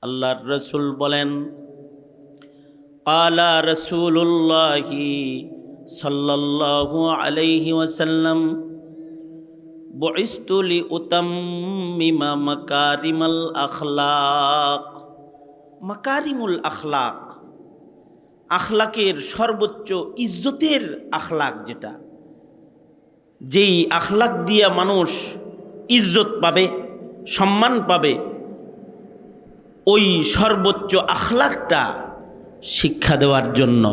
আল্লাহর রসুল বলেন, ক্বালা রাসূলুল্লাহি সাল্লাল্লাহু আলাইহি ওয়াসাল্লাম, বুইসতু লিউতাম্মিমা মাকারিমাল আখলাক। মাকারিমুল আখলাক, আখলাকের সর্বোচ্চ ইজ্জতের আখলাক, যেই আখলাক দিয়া মানুষ ইজ্জত পাবে, সম্মান পাবে, ওই সর্বোচ্চ আখলাকটা শিক্ষা দেওয়ার জন্য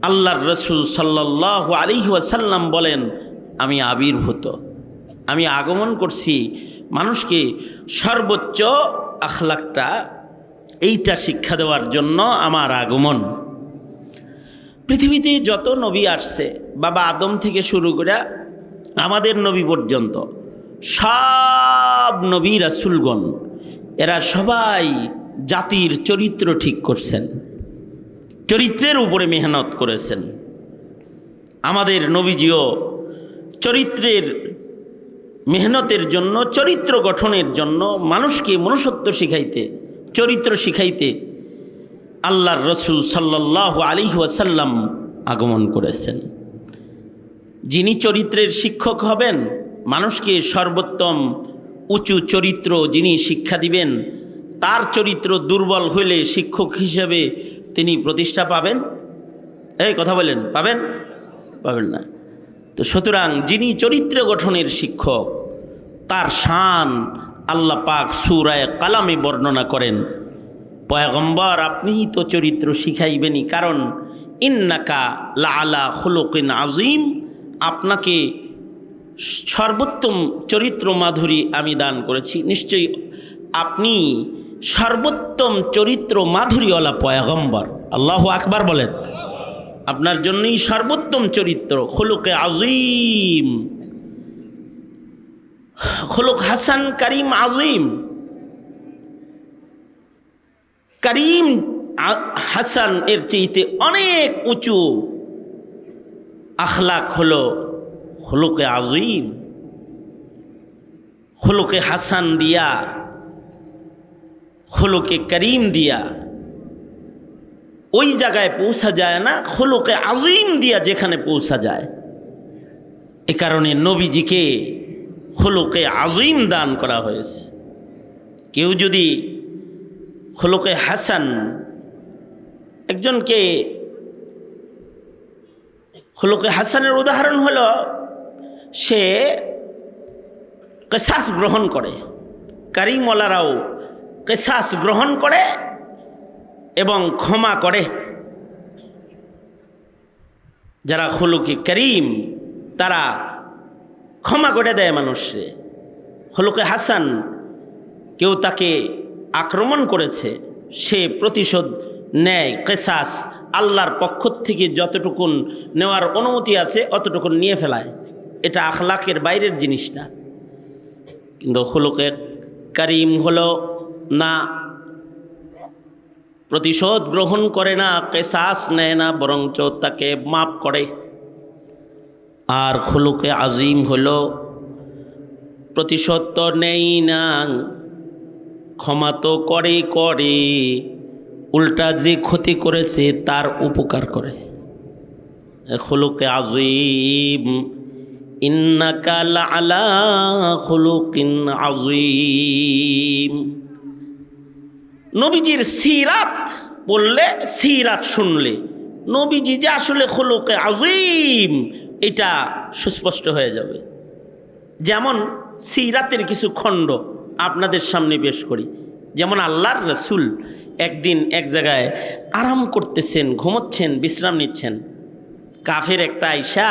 আল্লাহর রসুল সাল্লাল্লাহু আলাইহি ওয়াসাল্লাম বলেন, আমি আবির্ভূত, আমি আগমন করছি মানুষকে সর্বোচ্চ আখলাকটা এইটা শিক্ষা দেওয়ার জন্য আমার আগমন। পৃথিবীতে যত নবী আসছে, বাবা আদম থেকে শুরু করে আমাদের নবী পর্যন্ত, সব নবী রাসূলগণ এরা সবাই জাতির চরিত্র ঠিক করছেন, চরিত্রের উপরে মেহনত করেছেন। আমাদের নবীজিও চরিত্রের মেহনতের জন্য, চরিত্র গঠনের জন্য, মানুষকে মনুষ্যত্ব শিখাইতে, চরিত্র শিখাইতে আল্লাহর রসুল সাল্লাল্লাহু আলাইহি ওয়াসাল্লাম আগমন করেছেন। যিনি চরিত্রের শিক্ষক হবেন, মানুষকে সর্বোত্তম উঁচু চরিত্র যিনি শিক্ষা দিবেন, তার চরিত্র দুর্বল হইলে শিক্ষক হিসেবে তিনি প্রতিষ্ঠা পাবেন? এই কথা বলেন, পাবেন? পাবেন না। তো সুতরাং যিনি চরিত্র গঠনের শিক্ষক, তার শান আল্লাহ পাক সূরা কালামে বর্ণনা করেন, পয়গম্বর আপনিই তো চরিত্র শিখাইবেনই, কারণ ইন্নাকা লাআলা খুলুকিন আযীম, আপনাকে সর্বোত্তম চরিত্র মাধুরী আমি দান করেছি, নিশ্চয়ই আপনি সর্বোত্তম চরিত্র মাধুরীওয়ালা পয়গম্বর। আল্লাহু আকবার বলেন। আপনার জন্যই সর্বোত্তম চরিত্র, খুলুকে আযীম, খুলুক হাসান, করিম, আযীম। করিম হাসান এর চেয়েতে অনেক উঁচু আখলাক হলো খুলুকে আযীম। খুলুকে হাসান দিয়া, খুলুকে করিম দিয়া ওই জায়গায় পৌঁছা যায় না, খুলুকে আযীম দিয়া যেখানে পৌঁছা যায়। এ কারণে নবীজিকে খুলুকে আযীম দান করা হয়েছে। কেউ যদি খুলুকে হাসান, একজনকে, খুলুকে হাসানের উদাহরণ হলো সে কিসাস গ্রহণ করে, কারিমওয়ালারাও কিসাস গ্রহণ করে এবং ক্ষমা করে। যারা খুলুকে করিম তারা ক্ষমা করে দেয় মানুষকে। খুলুকে হাসান, কেউ তাকে আক্রমণ করেছে, সে প্রতিশোধ নেয়, কিসাস আল্লাহর পক্ষ থেকে যতটুকুন নেওয়ার অনুমতি আছে অতটুকুন নিয়ে ফেলায়। এটা আখলাকের বাইরের জিনিস না। কিন্তু খুলুকে করিম হলো না, প্রতিশোধ গ্রহণ করে না, কিসাস নেয় না, বরঞ্চ তাকে মাফ করে। আর খুলুকে আযীম হলো প্রতিশোধ তো নেই না, ক্ষমা তো করে, উল্টা যে ক্ষতি করেছে তার উপকার করে। খুলুকে আযীম, ইন্নাকা লাআলা খুলুকিন আযীম। নবীজির সিরাত বললে, সিরাত শুনলে নবীজি যে আসলে খুলুকে আযীম এটা সুস্পষ্ট হয়ে যাবে। যেমন সিরাতের কিছু খণ্ড আপনাদের সামনে পেশ করি। যেমন আল্লাহর রসুল একদিন এক জায়গায় আরাম করতেছেন, ঘুমোচ্ছেন, বিশ্রাম নিচ্ছেন। কাফের একটা আইসা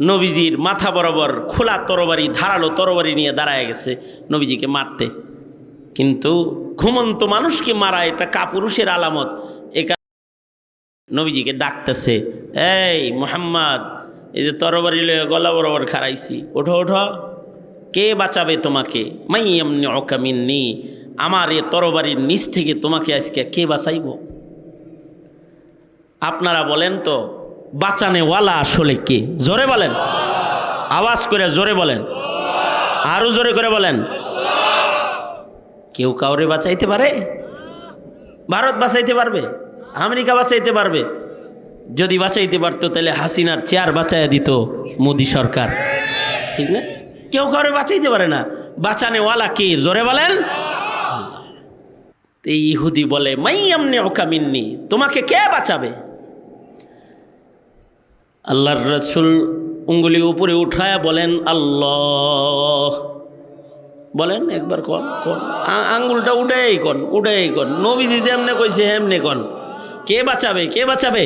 নবীজির মাথা বরাবর খোলা তরবারি, ধারালো তরবারি নিয়ে দাঁড়ায় গেছে নবীজিকে মারতে। কিন্তু ঘুমন্ত মানুষকে মারা এটা কাপুরুষের আলামত। নবীজিকে ডাকতেছে, এই মুহাম্মদ, এই যে তরবারি লয়ে গলা বরাবর খাড়াইছি, ওঠো ওঠো, কে বাঁচাবে তোমাকে? মাইয়ামনিউকা মিন্নি, আমার এ তরবারির নিচ থেকে তোমাকে আজকে কে বাঁচাইব? আপনারা বলেন তো, বাঁচানেওয়ালা আসলে কে? জোরে বলেন, আওয়াজ করে জোরে বলেন, আরো জোরে করে বলেন। কেউ কাউরে বাঁচাইতে পারে? ভারত বাঁচাইতে পারবে? আমেরিকা বাঁচাইতে পারবে? যদি বাঁচাইতে পারতো তাহলে হাসিনার চেয়ার বাঁচাইয়া দিত মোদি সরকার, ঠিক না? কেউ কাউরে বাঁচাইতে পারে না। বাঁচানেওয়ালা কে? জোরে বলেন। এই ইহুদি বলে মাইয়ামনে ওকামিন্নি, তোমাকে কে বাঁচাবে? আল্লাহর রাসূল উঙ্গুলি উপরে উঠায়া বলেন আল্লাহ। বলেন একবার কন কন, আঙ্গুলটা উঠেই কন। নবীজি যেমনে কইছে হেমনে কন। কে বাঁচাবে? কে বাঁচাবে?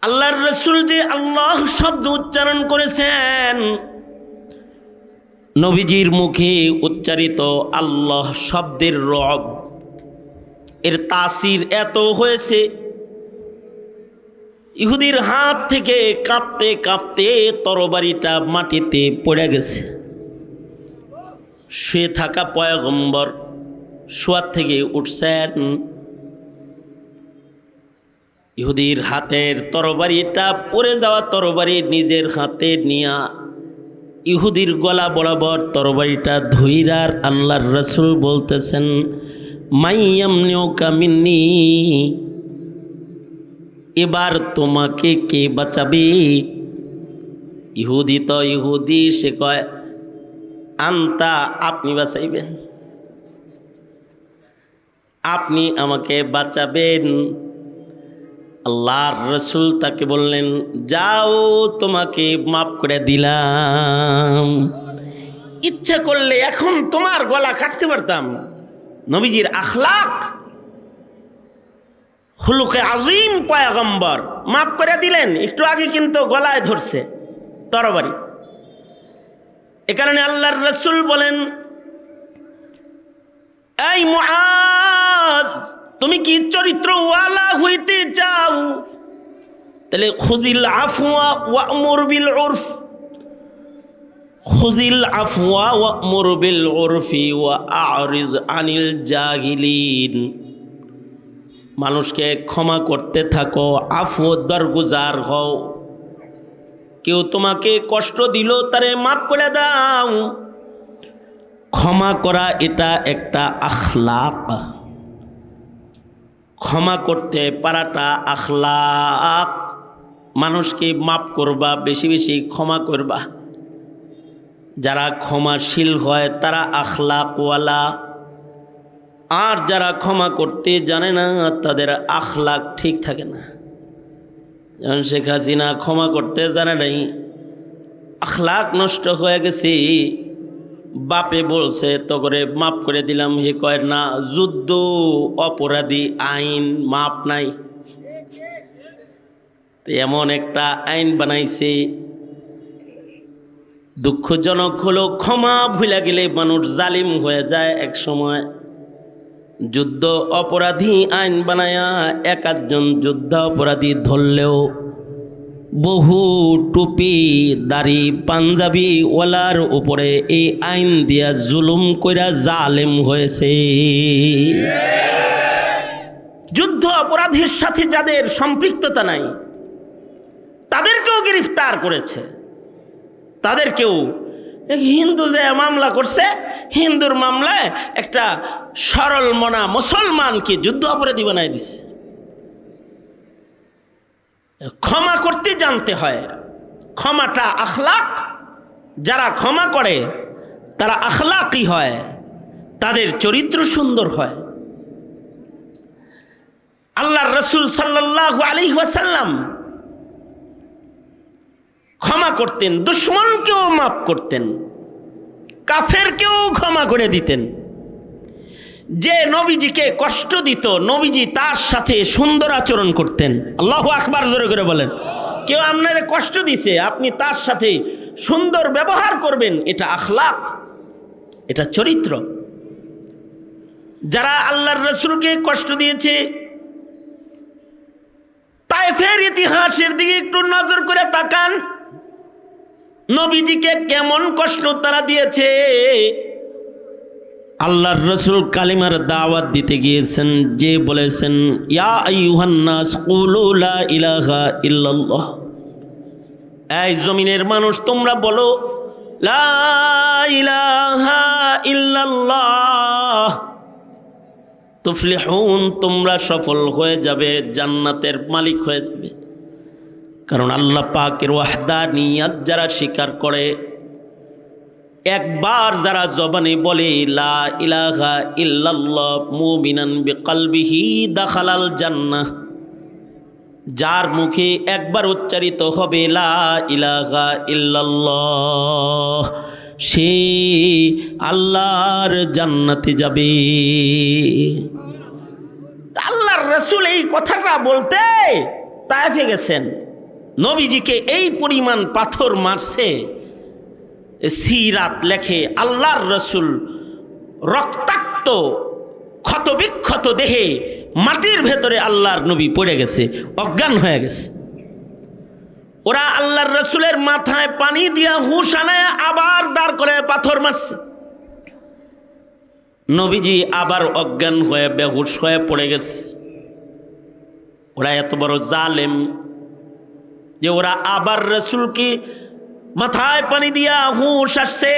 আল্লাহর রাসূল যে আল্লাহ শব্দ উচ্চারণ করেছেন, নবীজির মুখে উচ্চারিত আল্লাহ শব্দের রব এর তাসির এত হয়েছে, ইহুদির হাত থেকে কাঁপতে কাঁপতে তরবারিটা মাটিতে পড়ে গেছে। শুয়ে থাকা পয়গম্বর শোয়ার থেকে উঠছেন, ইহুদির হাতের তরবারিটা পড়ে যাওয়া তরবারি নিজের হাতে নিয়া ইহুদির গলা বরাবর তরবারিটা ধইরার আল্লাহর রাসূল বলতেছেন মাইয়ামনিউকা মিন্নি, এবার তোমাকে কে বাঁচাবে? ইহুদি তো ইহুদি, সে কয় আন্তা, আপনি বাঁচাইবেন, আপনি আমাকে বাঁচাবেন। আল্লাহর রাসূল তাকে বললেন যাও, তোমাকে মাফ করে দিলাম। ইচ্ছা করলে এখন তোমার গলা কাটতে পারতাম। নবীজির আখলাক, খুলুকে আজিম পয়গম্বর, মাফ করে দিলেন। একটু আগে কিন্তু গলায় ধরছে তরবারি। এ কারণে আল্লাহর রাসূল বলেন এই মুআজ, তুমি কি চরিত্রওয়ালা হইতে চাও? তাহলে খুযিল আফওয়া ওয়া'মুর বিল উরফ, খুযিল আফওয়া ওয়া'মুর বিল উরফি ওয়া আ'রিজ আনিল জাহিলিন। মানুষকে ক্ষমা করতে থাকো, আফু দরগুজার হও। কেউ তোমাকে কষ্ট দিল, তারে মাফ করে দাও। ক্ষমা করা এটা একটা আখলাক, ক্ষমা করতে পারাটা আখলাক। মানুষকে মাফ করবা, বেশি বেশি ক্ষমা করবা। যারা ক্ষমাশীল হয় তারা আখলাকওয়ালা, আর যারা ক্ষমা করতে জানে না তাদের আখলাক ঠিক থাকে না। যেমন শেখ হাসিনা ক্ষমা করতে জানে নাই, আখলাক নষ্ট হয়ে গেছে। বাপে বলছে তো করে মাফ করে দিলাম, হে কয় না, যুদ্ধ অপরাধী আইন মাপ নাই। এমন একটা আইন বানাইছে, দুঃখজনক হলো ক্ষমা ভুলে গেলে মানুষ জালিম হয়ে যায়। এক সময় যুদ্ধ অপরাধী আইন বানায়া এক আধজন যুদ্ধ অপরাধী ধরলেও বহু টুপি দাড়ি পাঞ্জাবি ওয়ালার উপরে এই আইন দিয়া জুলুম কইরা জালেম হয়েছে। যুদ্ধ অপরাধের সাথে যাদের সম্পৃক্ততা নাই তাদেরকেও গ্রেফতার করেছে। তাদেরকেও হিন্দু যে মামলা করছে, হিন্দুর মামলায় একটা সরল মনা মুসলমানকে যুদ্ধ অপরাধী বানাই দিছে। ক্ষমা করতে জানতে হয়, ক্ষমাটা আখলাক। যারা ক্ষমা করে তারা আখলাকি হয়, তাদের চরিত্র সুন্দর হয়। আল্লাহর রাসূল সাল্লাল্লাহু আলাইহি ওয়াসাল্লাম ক্ষমা করতেন, দুশমনকেও মাফ করতেন, কাফেরকেও ক্ষমা করে দিতেন। যে নবীজিকে কষ্ট দিত, নবীজি তার সাথে সুন্দর আচরণ করতেন। আল্লাহু আকবার, জোরে করে বলেন। কেউ আপনারে কষ্ট দিছে, আপনি তার সাথে সুন্দর ব্যবহার করবেন, এটা আখলাক, এটা চরিত্র। যারা আল্লাহর রাসূলকে কষ্ট দিয়েছে, তায়েফের ইতিহাসের দিকে একটু নজর করে তাকান। নবীজিকে কেমন কষ্ট তারা দিয়েছে। আল্লাহর রাসূল কালিমার দাওয়াত দিতে গিয়েছেন, যে বলেছেন ইয়া আইয়ুহান নাস কুলু লা ইলাহা ইল্লাল্লাহ, এই জমিনের মানুষ তোমরা বলো লা ইলাহা ইল্লাল্লাহ তুফলিহুন, তোমরা সফল হয়ে যাবে, জান্নাতের মালিক হয়ে যাবে। কারণ আল্লাহ পাকের ওয়াহদানিয়ত যারা স্বীকার করে, একবার যারা জবানে বলে লা ইলাহা ইল্লাল্লাহ মুমিনান বিকলবিহি দাখালাল জান্নাহ, যার মুখে একবার উচ্চারিত হবে লা ইলাহা ইল্লাল্লাহ, সে আল্লাহর জান্নাতে যাবে। আল্লাহর রাসূল এই কথাটা বলতে তায়েফে গেছেন, নবীজিকে এই পরিমাণ পাথর মারছে। সিরাত লেখে আল্লাহর রাসূল রক্তাক্ত ক্ষতবিক্ষত দেহে মাটির ভেতরে আল্লাহর নবী পড়ে গেছে, অজ্ঞান হয়ে গেছে। ওরা আল্লাহর রাসূলের মাথায় পানি দিয়া হুশ আনায় আবার দাঁড় করে পাথর মারছে। নবীজি আবার অজ্ঞান হয়ে বেহুশ হয়ে পড়ে গেছে। ওরা এত বড় জালেম যে ওরা আবার রাসূলকে মাথায় পানি দিয়া হুশ আসছে,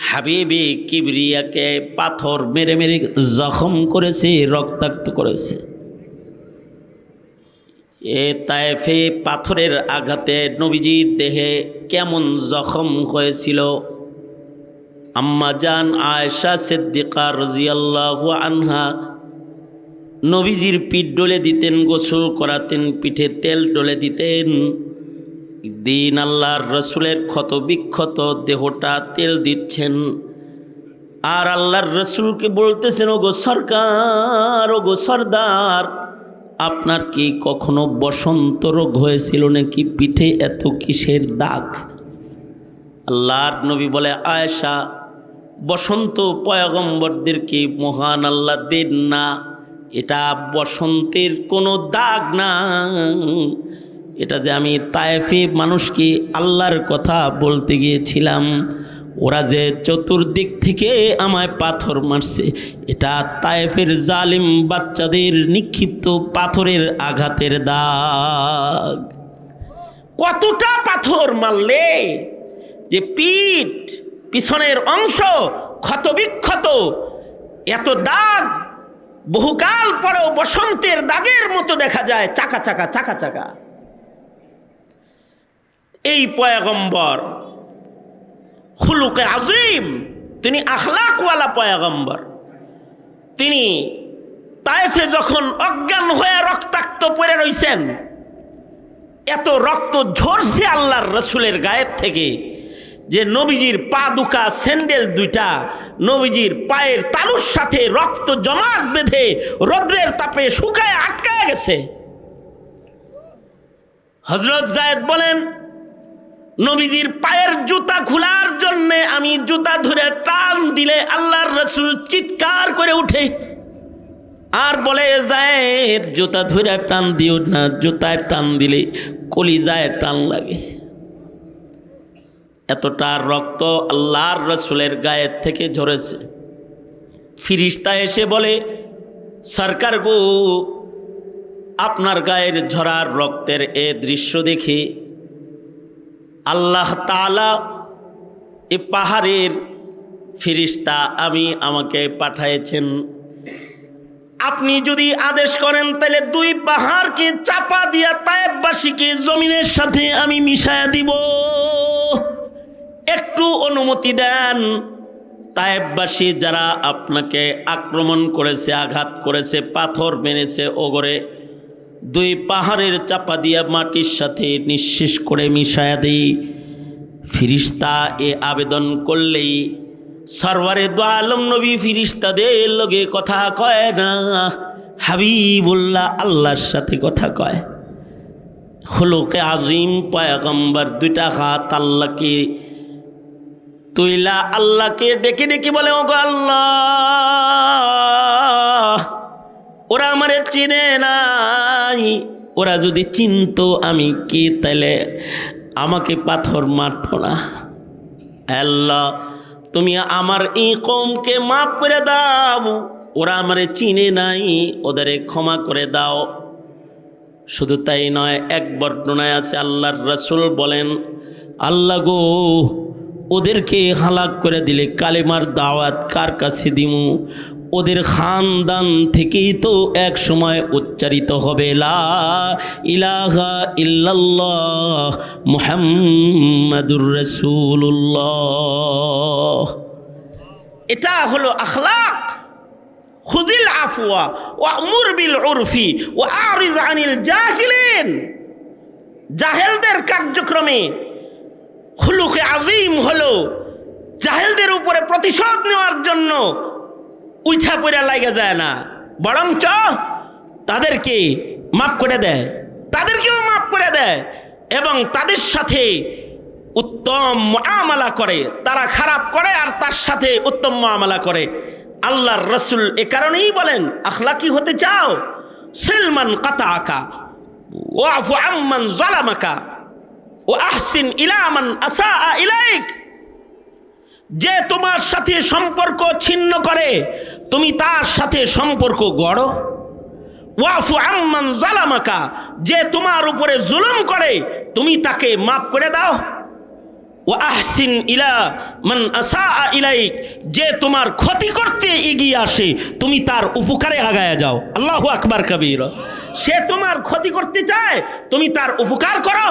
হাবিবে কিবরিয়াকে পাথর মেরে মেরে জখম করেছে, রক্তাক্ত করেছে। এ তায়েফে পাথরের আঘাতে নবীজির দেহে কেমন জখম হয়েছিল, আম্মা জান আয়েশা সিদ্দিকা রাদিয়াল্লাহু আনহা নবীজির পিঠ ডলে দিতেন, গোসল করাতেন, পিঠে তেল ডলে দিতেন। দিন আল্লাহর রাসূলের ক্ষত বিক্ষত দেহটা তেল দিচ্ছেন, আর আল্লাহর রাসূলকে বলতেছেন, ওগো সরকার, ওগো সরদার, আপনার কি কখনো বসন্ত রোগ হয়েছিল নাকি? পিঠে এত কিসের দাগ? আল্লাহর নবী বলে, আয়েশা, বসন্ত পয়গম্বরদেরকে মহান আল্লাহ দেন না, এটা বসন্তের কোনো দাগ না, এটা যে আমি তায়েফে মানুষকে আল্লাহর কথা বলতে গিয়েছিলাম, ওরা যে চতুর্দিক থেকে আমায় পাথর মারছে, এটা তায়েফের জালিম বাচ্চাদের নিক্ষিপ্ত পাথরের আঘাতের দাগ। কতটা পাথর মারলে যে পিঠ পিছনের অংশ ক্ষতবিক্ষত, এত দাগ বহুকাল পরেও বসন্তের দাগের মতো দেখা যায়, চাকা চাকা চাকা চাকা। এই পয়গম্বর খুলুকে আযীম, তিনি আখলাকওয়ালা পয়গম্বর। তিনি তায়েফে যখন অজ্ঞান হয়ে রক্তাক্ত পড়ে রইছেন, এত রক্ত ঝরছে আল্লাহর রাসূলের গায়ের থেকে যে নবীজির পা দুকা স্যান্ডেল দুইটা নবীজির পায়ের তালুর সাথে রক্ত জমাট বেঁধে রৌদ্রের তাপে শুকায় আটকায় গেছে। হযরত যায়েদ বলেন, নবীজির পায়ের জুতা খোলার জন্যে আমি জুতা ধরে টান দিলে আল্লাহর রাসূল চিৎকার করে উঠে আর বলে, যায়েদ, জুতা ধরে টান দিও না, জুতায় টান দিলে কলিজায় টান লাগে। এতটা রক্ত আল্লাহর রাসূলের গায়ের থেকে ঝরেছে। ফিরিস্তা এসে বলে, সরকার গো, আপনার গায়ের ঝরার রক্তের এ দৃশ্য দেখে আল্লাহ তাআলা এ পাহাড়ের ফিরিস্তা আমাকে পাঠাইছেন। আপনি যদি আদেশ করেন তাহলে দুই পাহাড়কে চাপা দিয়া তায়েফবাসীকে জমিনের সাথে আমি মিশায়া দিব। একটু অনুমতি দেন। তায়েফবাসী যারা আপনাকে আক্রমণ করেছে, আঘাত করেছে, পাথর মেরেছে, ওগরে দুই পাহাড়ের চাপা দিয়া মাটির সাথে নিঃশেষ করে মিশায়া দেই। ফিরিস্তা এ আবেদন করলেই সরওয়ারে দু আলম নবী ফিরিস্তাদের লগে কথা কয় না, হাবিবুল্লাহ আল্লাহর সাথে কথা কয়। খুলুকে আযীম পয়গম্বর দুইটা হাত আল্লাহকে তুইলা আল্লাহকে ডেকে ডেকে বলে, ওগো আল্লাহ, ওরা আমারে চিনে নাই, ওরা যদি চিনতো আমি কি, তাইলে আমাকে পাথর মারত না। আল্লাহ, তুমি আমার এই কওমকে মাফ করে দাও, ওরা আমারে চিনে নাই, ওদেরকে ক্ষমা করে দাও। শুধু তাই নয়, এক বর্ণনায় আছে আল্লাহর রাসূল বলেন, আল্লাহ গো, ওদেরকে হালাক করে দিলে কালেমার দাওয়াত কার কাছে দিমু? ওদের খানদান থেকেই তো এক সময় উচ্চারিত হবে লা ইলাহা ইল্লাল্লাহ মুহাম্মাদুর রাসূলুল্লাহ। এটা হলো আখলাক। খুযিল আফওয়া ওয়া'মুর বিল উরফি ওয়া আ'রিজ আনিল জাহিলিন। জাহেলদের কার্যক্রমে খুলুকে আজিম হলো জাহেলদের উপরে প্রতিশোধ নেওয়ার জন্য উঠা পড়া লাগা যায় না, বরঞ্চ তাদেরকে মাফ করে দেয়, তাদেরকেও মাফ করে দেয় এবং তাদের সাথে উত্তম মুআমালা করে। তারা খারাপ করে আর তার সাথে উত্তম মুআমালা করে। আল্লাহর রাসূল এ কারণেই বলেন, আখলাকি হতে চাও, সিলমান কাতাআকা ওয়াফু আম্মান যালামাকা ও আহসিন ইলা মান আসাআ ইলাইক। যে তোমার সাথে সম্পর্ক ছিন্ন করে তুমি তার সাথে সম্পর্ক গড়ো। ওয়াফু আম্মান যালামাকা, যে তোমার উপরে জুলুম করে তুমি তাকে মাফ করে দাও। ও আহসিন ইলা মান আসাআ ইলাইক, যে তোমার ক্ষতি করতে এগিয়ে আসে তুমি তার উপকারে আগায়া যাও। আল্লাহু আকবার কবীরা। সে তোমার ক্ষতি করতে চায় তুমি তার উপকার করো।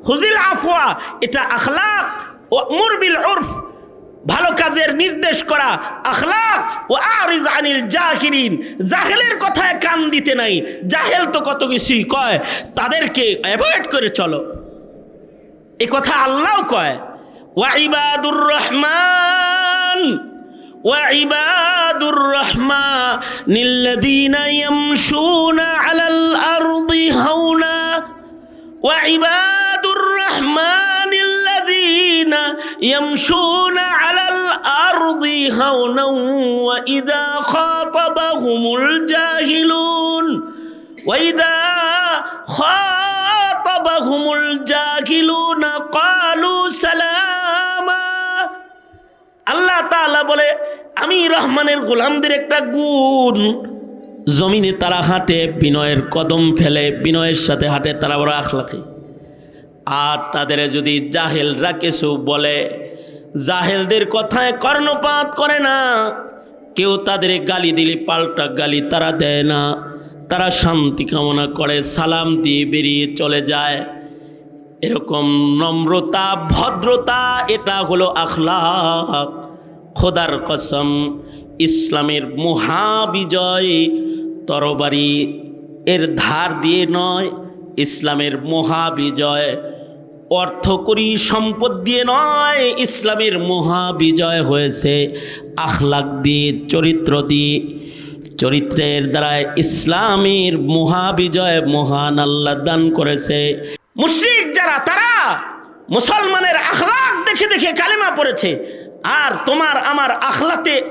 খুযিল আফওয়া, এটা আখলাক। ওয়া'মুর বিল উরফ, ভালো কাজের নির্দেশ করা আখলাক। ও আ'রিজ আনিল জাহিলিন, জাহেলের কথায় কান দিতে নাই। জাহেল তো কত কিছুই কয়, তাদেরকে অ্যাভয়েড করে চলো। এই কথা আল্লাহ কয়। ওয়া ইবাদুর রহমান ওয়া ইবাদুর রহমানিল্লাযীনা ইয়ামশুনা আলাল আরদি হাওনা ওয়া ইবাদুর রহমানিল্লাযীনা ইয়ামশুনা আলাল আরদি হাওনা ওয়া ইযা খাতাবাহুমুল জাহিলুন ওয়া ইযা খাতাবাহুমুল জাহিলুনা ক্বালু সালামা। আল্লাহ তাআলা বলে, আমি রহমানের গোলামদের একটা গুণ, জমিনে তারা হাঁটে বিনয়ের কদম ফেলে, বিনয়ের সাথে হাঁটে, তারা বড় আখলাকি। আর তাদের যদি জাহেলরা কিছু বলে, জাহেলদের কথায় কর্ণপাত করে না। কেউ তাদের গালি দিলে পাল্টা গালি তারা দেয় না, তারা শান্তি কামনা করে, সালাম দিয়ে বেরিয়ে চলে যায়। এরকম নম্রতা, ভদ্রতা, এটা হলো আখলাক। খোদার কসম, ইসলামের মহাবিজয় তরবারি এর ধার দিয়ে নয়, ইসলামের মহাবিজয় অর্থকরী সম্পদ দিয়ে নয়, ইসলামের মহাবিজয় হয়েছে আখলাক দিয়ে, চরিত্র দিয়ে। চরিত্রের দ্বারা ইসলামের মহাবিজয় মহান আল্লাহ দান করেছে। মুশরিক যারা, তারা মুসলমানের আখলাক দেখে দেখে কালেমা পড়েছে, আর তোমার আমার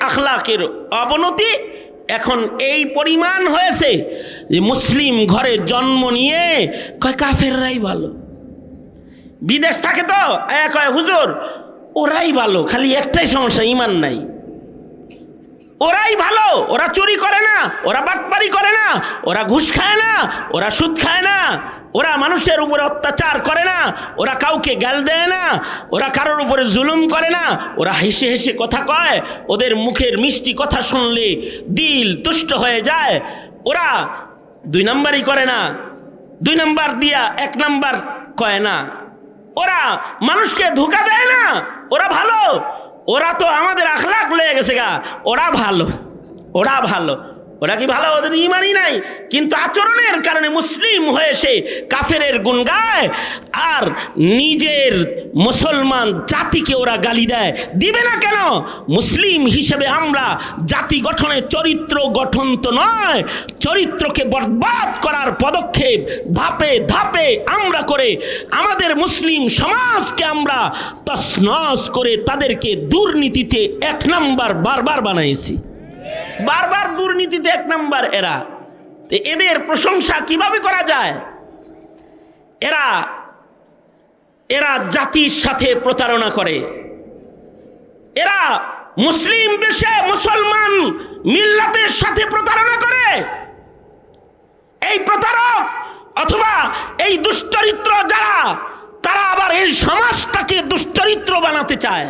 আখলাকের অবনতি এখন এই পরিমাণ হয়েছে যে মুসলিম ঘরে জন্ম নিয়ে কয় কাফেররাই ভালো। বিদেশ থাকে তো কয় হুজুর ওরাই ভালো, খালি একটাই সমস্যা, ঈমান নাই। ওরাই ভালো, ওরা চুরি করে না, ওরা বাটপারি করে না, ওরা ঘুষ খায় না, ওরা সুদ খায় না, ওরা মানুষের উপরে অত্যাচার করে না, ওরা কাউকে গাল দেয় না, ওরা কারোর উপরে জুলুম করে না, ওরা হেসে হেসে কথা কয়, ওদের মুখের মিষ্টি কথা শুনলে দিল তুষ্ট হয়ে যায়। ওরা 2 নাম্বারই করে না, 2 নাম্বার দিয়া 1 নাম্বার কয় না, ওরা মানুষকে ধোঁকা দেয় না, ওরা ভালো। ওরা তো আমাদের আখলাক লয়ে গেছে গা, ওরা ভালো, ওরা ভালো। ওরা কি ভালো? ওদের ঈমানই নাই, কিন্তু আচরণের কারণে মুসলিম হয়ে সে কাফেরের গুণ গায়, আর নিজের মুসলমান জাতিকে ওরা গালি দেয়। দিবে না কেন? মুসলিম হিসেবে আমরা জাতি গঠনে চরিত্র গঠন তো নয়, চরিত্রকে বরবাদ করার পদক্ষেপ ধাপে ধাপে আমরা করে আমাদের মুসলিম সমাজকে আমরা তছনছ করে তাদেরকে দুর্নীতিতে 1 নাম্বার বারবার বানাইছি। বারবার দুর্নীতিতে 1 নাম্বার এরা। এদের প্রশংসা কিভাবে করা যায়? এরা জাতির সাথে প্রতারণা করে, এরা মুসলিম দেশে মুসলমান মিল্লাতের সাথে প্রতারণা করে। এই প্রতারক অথবা এই দুশ্চরিত্র যারা, তারা আবার এই সমাজটাকে দুশ্চরিত্র বানাতে চায়।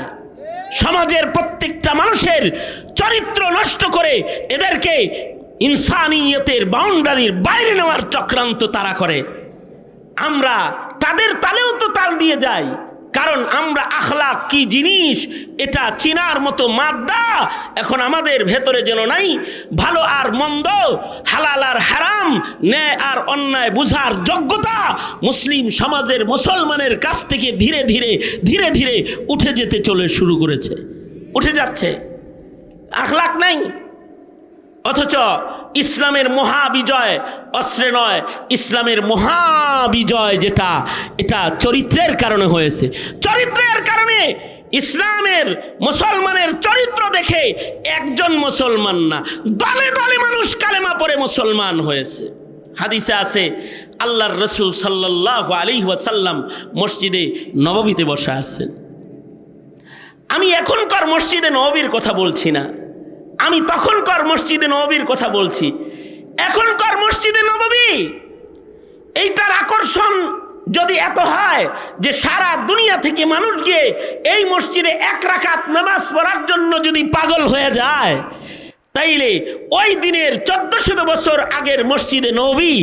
সমাজের প্রত্যেকটা মানুষের চরিত্র নষ্ট করে এদেরকে ইনসানিয়তের বাউন্ডারির বাইরে নেওয়ার চক্রান্ত তারা করে। আমরা তাদের তালেও তো তাল দিয়ে যাই, কারণ আমরা আখলাক কি জিনিস এটা চিনার মতো মাদ্দা এখন আমাদের ভেতরে যেন নাই। ভালো আর মন্দ, হালাল আর হারাম, ন্যায় আর অন্যায় বুঝার যোগ্যতা মুসলিম সমাজের মুসলমানের কাছ থেকে ধীরে ধীরে ধীরে ধীরে উঠে যেতে শুরু করেছে, উঠে যাচ্ছে। আখলাক নাই, অথচ ইসলামের মহাবিজয় অস্ত্রে নয়, ইসলামের মহাবিজয় যেটা এটা চরিত্রের কারণে হয়েছে। চরিত্রের কারণে ইসলামের মুসলমানের চরিত্র দেখে একজন মুসলমান না, দলে দলে মানুষ কালেমা পড়ে মুসলমান হয়েছে। হাদিসে আছে আল্লাহর রসুল সাল্লাল্লাহু আলাইহি ওয়াসাল্লাম মসজিদে নববীতে বসে আছেন। আমি এখনকার মসজিদে নববীর কথা বলছি না, আমি তখনকার মসজিদে নববীর কথা বলছি। এখনকার মসজিদে নববী এইটার আকর্ষণ যদি এত হয় যে সারা দুনিয়া থেকে মানুষ গিয়ে এই মসজিদে এক রাকাত নামাজ পড়ার জন্য যদি পাগল হয়ে যায়, তাইলে ওই দিনের 1400 বছর আগের মসজিদে নববী,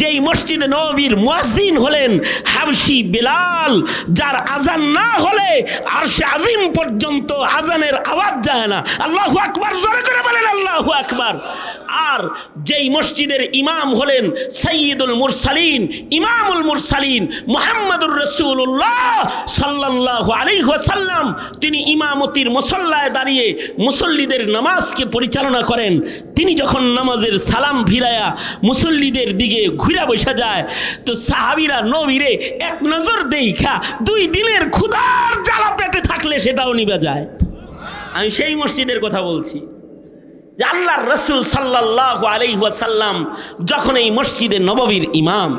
যেই মসজিদে নববীর মুয়াজ্জিন হলেন হাবশি বেলাল, যার আজান না হলে আরশে আজিম পর্যন্ত আজানের আওয়াজ যায় না। আল্লাহু আকবার, জোরে করে বলেন আল্লাহু আকবার। আর যেই মসজিদের ইমাম হলেন সাইয়্যিদুল মুরসালিন, ইমামুল মুরসালিন মুহাম্মদুর রাসূলুল্লাহ সাল্লাল্লাহু আলাইহি ওয়াসাল্লাম, তিনি ইমামতির মুসল্লায় দাঁড়িয়ে মুসল্লিদের নামাজকে পরিচালনা করেন। তিনি যখন নামাজের সালাম ফিরায়া মুসল্লিদের দিকে ঘুরে বসে যায়, তো সাহাবীরা নবীরে এক নজর দেখা 2 দিনের ক্ষুধার জ্বালা পেটে থাকলে সেটাও নিভে যায়। আমি সেই মসজিদের কথা বলছি যে আল্লাহর রসুল সাল্লাল্লাহু আলাইহি ওয়াসাল্লাম যখন এই মসজিদে নববীর ইমাম,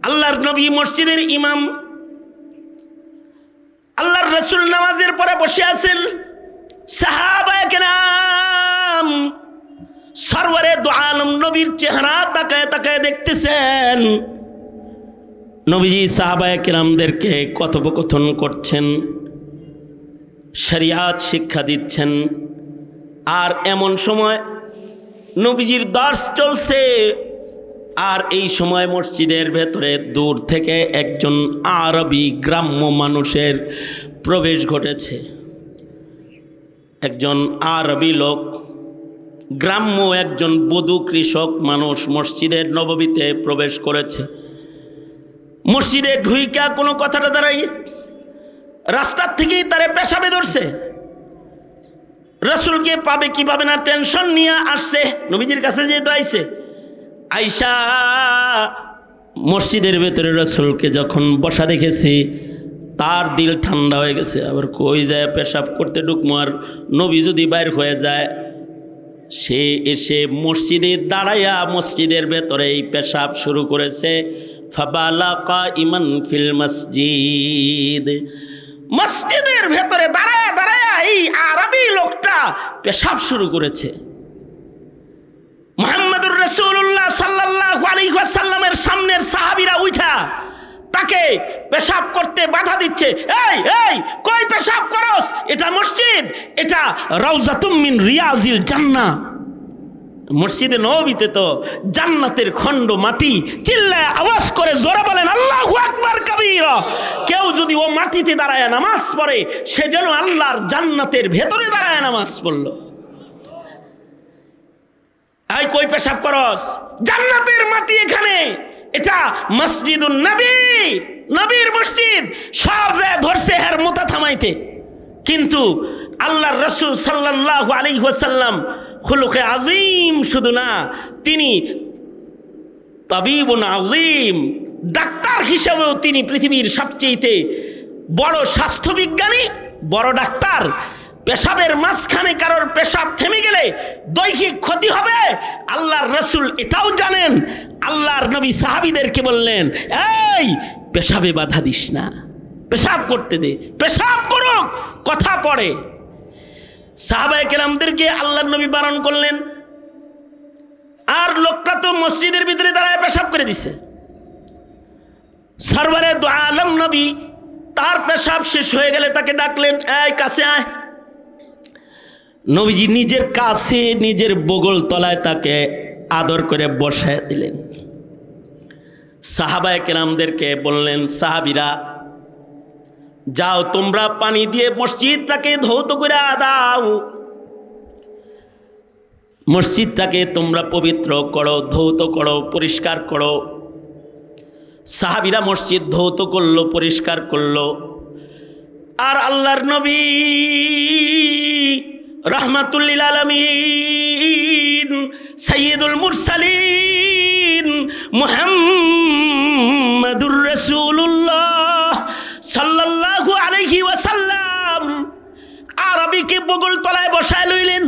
আল্লাহর নবী মসজিদের ইমাম, আল্লাহর রসুল নামাজের পরে বসে আছেন। সাহাবায়ে কেরাম সরওয়ারে দু আলম নবীর চেহারা তাকায় তাকায় দেখতেছেন। নবীজি সাহাবায়ে কেরামদেরকে কথোপকথন করছেন, শরিয়াত শিক্ষা দিচ্ছেন। আর এমন সময় নবীজির দর্শ চলছে, আর এই সময় মসজিদের ভেতরে দূর থেকে একজন আরবি গ্রাম্য মানুষের প্রবেশ ঘটেছে। একজন আরবি লোক, গ্রাম্য একজন বধূ কৃষক মানুষ মসজিদের নববীতে প্রবেশ করেছে। মসজিদে ঢুইকা কোনো কথাটা দাঁড়াই রাস্তার থেকেই তারে পেশাবে ধরছে। রসুলকে পাবে কি পাবে না টেনশন নিয়ে আসছে, নবীজির কাছে যেহেতু আইছে। আইসা মসজিদের ভেতরে রসুলকে যখন বসা দেখেছি, তার দিল ঠান্ডা হয়ে গেছে। আবার কই যায় পেশাব করতে ঢুকমো, আর নবী যদি বাইর হয়ে যায়, সে এসে মসজিদে দাঁড়াইয়া মসজিদের ভেতরে এই পেশাব শুরু করেছে। ফাবালা কাইমান ফিল মসজিদ, মসজিদের ভেতরে দাঁড়ায় দাঁড়ায় এই আরবি লোকটা পেশাব শুরু করেছে। মুহাম্মদুর রাসূলুল্লাহ সাল্লাল্লাহু আলাইহি ওয়াসাল্লামের সামনের সাহাবীরা উঠা তাকে পেশাব করতে বাধা দিচ্ছে। এই এই কই পেশাব করস? এটা মসজিদ, এটা রাউজাতুম মিন রিয়াজিল জান্নাহ। মসজিদে নববীতে তো জান্নাতের খণ্ড মাটি। চিল্লায় আওয়াজ করে জোরে বলেন আল্লাহু আকবার কাবীরা। কেউ যদি ও মাটিতে দাঁড়ায় নামাজ পড়ে, সে যেন আল্লাহর জান্নাতের ভেতরে দাঁড়ায় নামাজ পড়ল। এই কই পেশাব করস? জান্নাতের মাটি এখানে, এটা মসজিদুন নবী, নবীর মসজিদ। সব জায়গায় ধরছে হের মোতা থামাইতে, কিন্তু আল্লাহর রাসূল সাল্লাল্লাহু আলাইহি ওয়াসাল্লাম খুলুকে আজিম শুধু না, তিনি তাবিবুন আজিম, ডাক্তার হিসেবেও তিনি পৃথিবীর সবচেয়ে বড় স্বাস্থ্যবিজ্ঞানী, বড় ডাক্তার। পেশাবের মাঝখানে কারোর পেশাব থেমে গেলে দৈহিক ক্ষতি হবে, আল্লাহর রসুল এটাও জানেন। আল্লাহর নবী সাহাবীদেরকে বললেন, এই পেশাবে বাধা দিস না, পেশাব করতে দে, পেশাব করুক, কথা পড়ে। সাহাবায়ে কেরামদেরকে আল্লাহর নবী বারণ করলেন, আর লোকটা তো মসজিদের ভিতরে দাঁড়ায় পেশাব করে দিছে। সরওয়ারে দু আলম নবী তার পেশাব শেষ হয়ে গেলে তাকে ডাকলেন, এই কাছে আয়। নবীজি নিজের কাছে নিজের বগল তলায় তাকে আদর করে বসায় দিলেন। সাহাবায়ে কেরামদেরকে বললেন, সাহাবীরা যাও তোমরা পানি দিয়ে মসজিদটাকে ধৌত করে দাও, মসজিদটাকে তোমরা পবিত্র করো, ধৌত করো, পরিষ্কার করো। সাহাবীরা মসজিদ ধৌত করলো, পরিষ্কার করলো। আর আল্লাহর নবী রাহমাতুল লিল আলামিন সাইয়্যিদুল মুরসালিন মুহাম্মাদুর রাসূলুল্লাহ সাল্লাল্লাহু আলাইহি ওয়াসাল্লাম আরবীকে বগল তলায় বসায় লইলেন।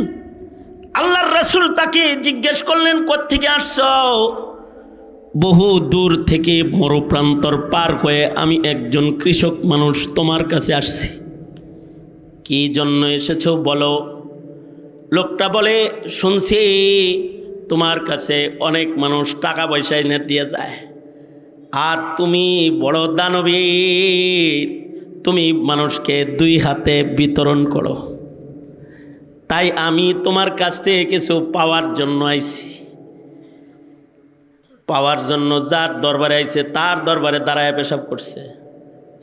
আল্লাহর রাসূল তাকে জিজ্ঞেস করলেন, কোত্থেকে আসছো? বহু দূর থেকে মরুপ্রান্তর পার হয়ে আমি একজন কৃষক মানুষ তোমার কাছে আসছি। কি জন্য এসেছো বলো? লোকটা বলে, শুনছি তোমার কাছে অনেক মানুষ টাকা পয়সা এনে দিয়ে যায়, আর তুমি বড় দানবীর, তুমি মানুষকে দুই হাতে বিতরণ করো। তাই আমি তোমার কাছ থেকে কিছু পাওয়ার জন্য আইছি। পাওয়ার জন্য যার দরবারে আইছে তার দরবারে দাঁড়ায় পেশাব করছে।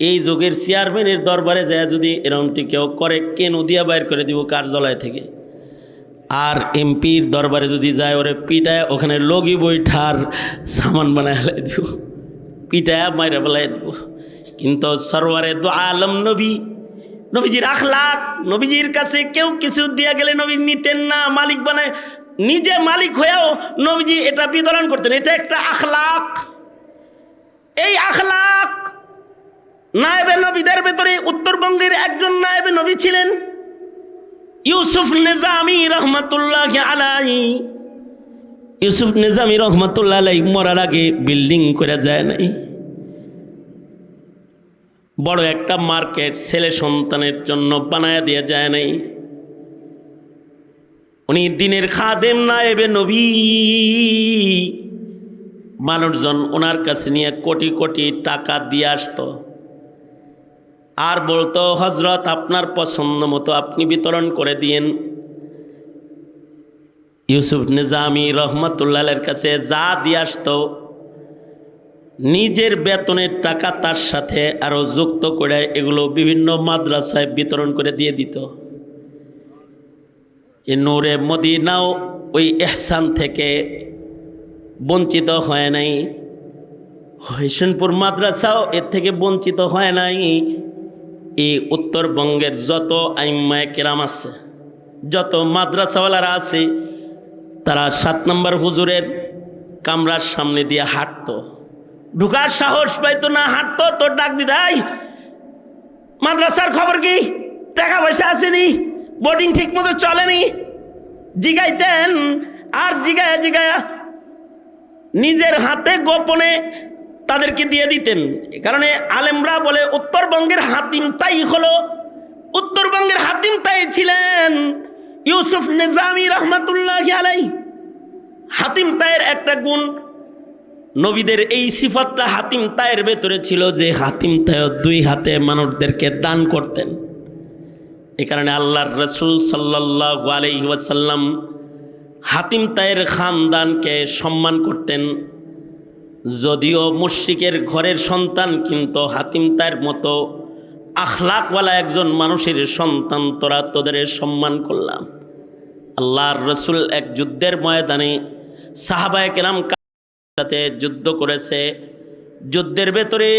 এই যুগের চেয়ারম্যানের দরবারে যায় যদি এরকমটি কেউ করে, কেন দিয়া বাইর করে দিব কার্যালয় থেকে। আর এমপির দরবারে যদি যায়, ওরে পিটায় ওখানে লগি বৈঠার সামান বানায় ফেলাই দিব, পিটায় মাইরা ফেলাই দিব। কিন্তু সরওয়ারে দু আলম নবী, নবীজির আখলাক, নবীজির কাছে কেউ কিছু দিয়া গেলে নবী নিতেন না, মালিক বানায়, নিজে মালিক হয়েও নবীজি এটা বিতরণ করতেন। এটা একটা আখলাক। এই আখলাক নায়েবে নবীদের ভেতরে উত্তরবঙ্গের একজন নায়েবে নবী ছিলেন ইউসুফ নিজামী রহমাতুল্লাহ আলাইহি। ইউসুফ নিজামী রহমাতুল্লাহ আলাইহি মরার আগে বিল্ডিং করে যায় নাই, বড় একটা মার্কেট ছেলে সন্তানের জন্য বানায় দিয়ে যায় নাই। উনি দিনের খাদেম নায়েবে নবী। মানুষজন ওনার কাছে নিয়ে কোটি কোটি টাকা দিয়ে আসতো আর বলতো, হজরত আপনার পছন্দ মতো আপনি বিতরণ করে দিয়েন। ইউসুফ নিজামী রহমতুল্লাহের কাছে যা দিয়ে আসতো, নিজের বেতনের টাকা তার সাথে আরও যুক্ত করে এগুলো বিভিন্ন মাদ্রাসায় বিতরণ করে দিয়ে দিত। এ নূরে মদিনাও ওই ইহসান থেকে বঞ্চিত হয় নাই, হোসেনপুর মাদ্রাসাও এর থেকে বঞ্চিত হয় নাই। এই উত্তরবঙ্গের যত আইম্মায়ে কেরাম আছে, যত মাদ্রাসাওয়ালারা আছে, তারা 7 নম্বর হুজুরের কামরার সামনে দিয়ে হাঁটতো, ঢুকার সাহস পাইতো না, হাঁটতো তো ডাক দিদাই মাদ্রাসার খবর কি, টাকা পয়সা আসেনি, বোর্ডিং ঠিক মতো চলেনি, জিগাইতেন। আর জিগায়া জিগায়া নিজের হাতে গোপনে তাদেরকে দিয়ে দিতেন। এ কারণে আলেমরা বলে উত্তরবঙ্গের হাতিম তাই হলো, উত্তরবঙ্গের হাতিম তাই ছিলেন ইউসুফ নিজামী রহমাতুল্লাহ আলাইহি। হাতিম তায়ের একটা গুণ, নবীদের এই সিফাতটা হাতিম তায়ের ভেতরে ছিল যে হাতিম তায় 2 হাতে মানুষদেরকে দান করতেন। এ কারণে আল্লাহর রাসূল সাল্লাল্লাহু আলাইহি ওয়াসাল্লাম হাতিম তায়ের খানদানকে সম্মান করতেন। যদিও মুশরিকের ঘরের সন্তান, কিন্তু হাতিম তায়ের মতো আখলাকওয়ালা একজন মানুষের সন্তান, তোরা তোদের সম্মান করলাম। আল্লাহর রাসূল এক যুদ্ধের ময়দানে সাহাবায়ে কেরাম সাথে যুদ্ধ করেছে। যুদ্ধের ভেতরে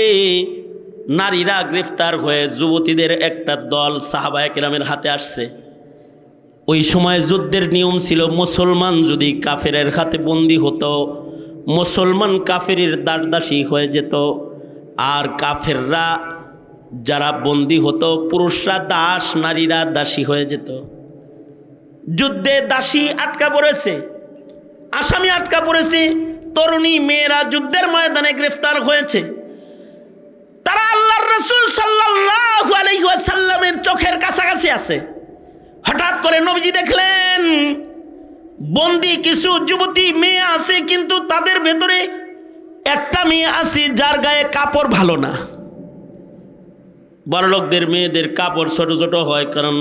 নারীরা গ্রেফতার হয়ে যুবতীদের একটা দল সাহাবায়ে কেরামের হাতে আসছে। ওই সময় যুদ্ধের নিয়ম ছিল, মুসলমান যদি কাফেরের হাতে বন্দী হতো, মুসলমান কাফেরের দাসদাসী হয়ে যেত, আর কাফেররা যারা বন্দী হতো, পুরুষরা দাস, নারীরা দাসী হয়ে যেত। যুদ্ধে দাসী আটকা পড়েছে, আসামি আটকা পড়েছে, তরুণী মেয়েরা যুদ্ধের ময়দানে গ্রেফতার হয়েছে। তারা আল্লাহর রাসূল সাল্লাল্লাহু আলাইহি ওয়াসাল্লামের চোখের কাছাকাছি আছে। হঠাৎ করে নবীজি দেখলেন বন্দী কিছু যুবতী মেয়ে আছে, কিন্তু তাদের ভেতরে একটা মেয়ে আছে যার গায়ে কাপড় ভালো না। বড়লোকদের মেয়েদের কাপড় ছোট ছোট হয়, কারণ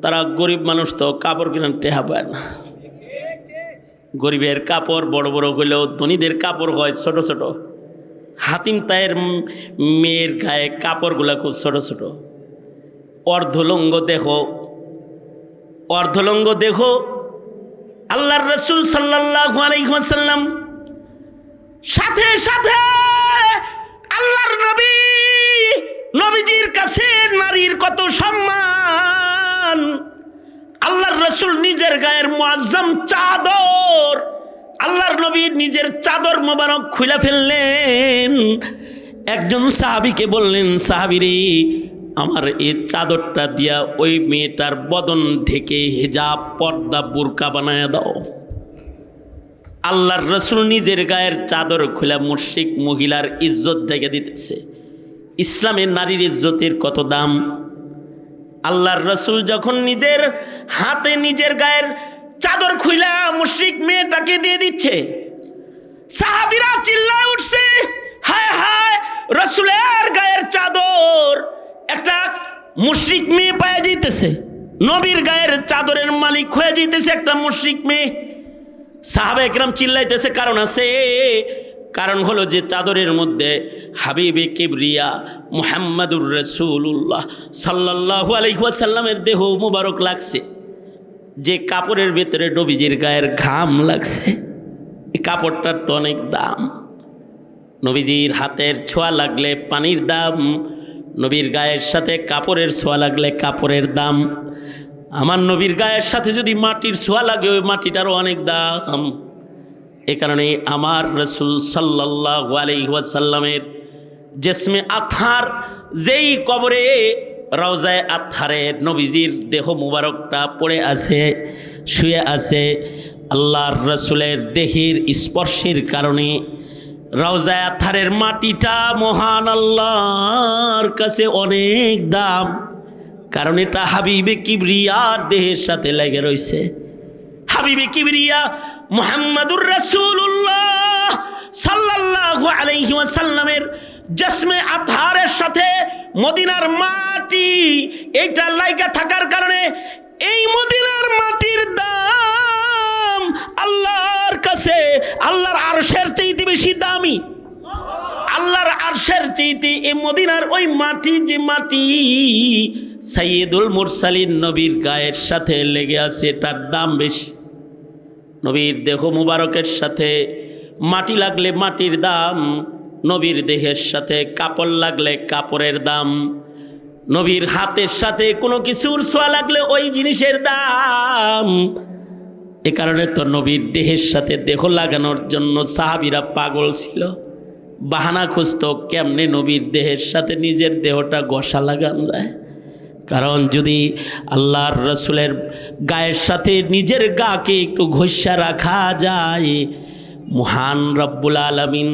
তারা গরিব মানুষ, তো কাপড় কেনার টেহা পায় না। গরিবের কাপড় বড় বড় হইলেও ধনীদের কাপড় হয় ছোট ছোট। হাতিম তায়ের মেয়ের গায়ে কাপড়গুলা খুব ছোট ছোট। অর্ধলঙ্গ দেখো, অর্ধলঙ্গ দেখো। আল্লাহর রাসূল সাল্লাল্লাহু আলাইহি ওয়াসাল্লাম সাথে সাথে আল্লাহর নবীজির কাছে নারীর কত সম্মান। আল্লাহর রাসূল নিজের গায়ের মুআজ্জাম চাদর, আল্লাহর নবী নিজের চাদর মোবারক খুলে ফেললেন। একজন সাহাবীকে বললেন, সাহাবীরে আমার এই চাদরটা দিয়া ওই মেয়েটার বদন ঢেকে হিজাব পর্দা বুরকা বানায় দাও। আল্লাহর রাসূল নিজের গায়ের চাদর খুলে মুশরিক মহিলার ইজ্জত ঢেকে দিতেছে। ইসলামের নারীর ইজ্জতের কত দাম! আল্লাহর রাসূল যখন নিজের হাতে নিজের গায়ের চাদর খুইলা মুশরিক মেয়েটাকে দিয়ে দিচ্ছে, সাহাবীরা চিল্লায় উঠছে, হায় হায়, রাসূলের গায়ের চাদর একটা মুশরিক মেয়ে পায়ে যাইতেছে, নবীর গায়ের চাদরের মালিক হয়ে যাইতেছে একটা মুশরিক মেয়ে। সাহাবা একরাম চিল্লাইতেছে, কারণ আছে, কারণ হলো যে চাদরের মধ্যে হাবিবে কিবরিয়া মুহাম্মাদুর রাসূলুল্লাহ সাল্লাল্লাহু আলাইহি ওয়াসাল্লামের দেহ মুবারক লাগছে। যে কাপড়ের ভেতরে নবীজির গায়ের ঘাম লাগছে, এই কাপড়টার তো অনেক দাম। নবীজির হাতের ছোঁয়া লাগলে পানির দাম, নবীর গায়ের সাথে কাপড়ের ছোঁয়া লাগলে কাপড়ের দাম। আমার নবীর গায়ের সাথে যদি মাটির ছোঁয়া লাগে, ওই মাটিটারও অনেক দাম। এ কারণে আমার রাসূল সাল্লাল্লাহু আলাইহি ওয়াসাল্লামের জিসমে আতহার, যেই কবরে রওজায়ে আতহারে নবীজির দেহ মুবারকটা পড়ে আছে, শুয়ে আছে, আল্লাহর রাসূলের দেহের স্পর্শের কারণে রওজায়ে আতহারের মাটিটা মহান আল্লাহর কাছে অনেক দাম, কারণ এটা হাবিবে কিবরিয়ার দেহের সাথে লেগে রয়েছে। হাবিবে কিবরিয়া মুহাম্মাদুর রাসূলুল্লাহ সাল্লাল্লাহু আলাইহি ওয়াসাল্লামের জিসমে আতহারের সাথে মদিনার মাটি এইটা লাইগা থাকার কারণে এই মদিনার মাটির দাম আল্লাহর কাছে আল্লাহর আরশের চাইতে বেশি দামি। আল্লাহর আরশের চাইতে এই মদিনার ওই মাটি, যে মাটি সাইয়্যিদুল মুরসালিন নবীর গায়ের সাথে লেগে আছে, তার দাম বেশি। নবীর দেহ মুবারকের সাথে মাটি লাগলে মাটির দাম, নবীর দেহের সাথে কাপড় লাগলে কাপড়ের দাম, নবীর হাতের সাথে কোনো কিছুর ছোঁয়া লাগলে ওই জিনিসের দাম। এ কারণে তো নবীর দেহের সাথে দেহ লাগানোর জন্য সাহাবীরা পাগল ছিল, বাহানা খুঁজত কেমনে নবীর দেহের সাথে নিজের দেহটা ঘষা লাগানো যায়। কারণ যদি আল্লাহর রাসূলের গায়ের সাথে নিজের গাকে একটু ঘষা রাখা যায়, মহান রব্বুল আলামিন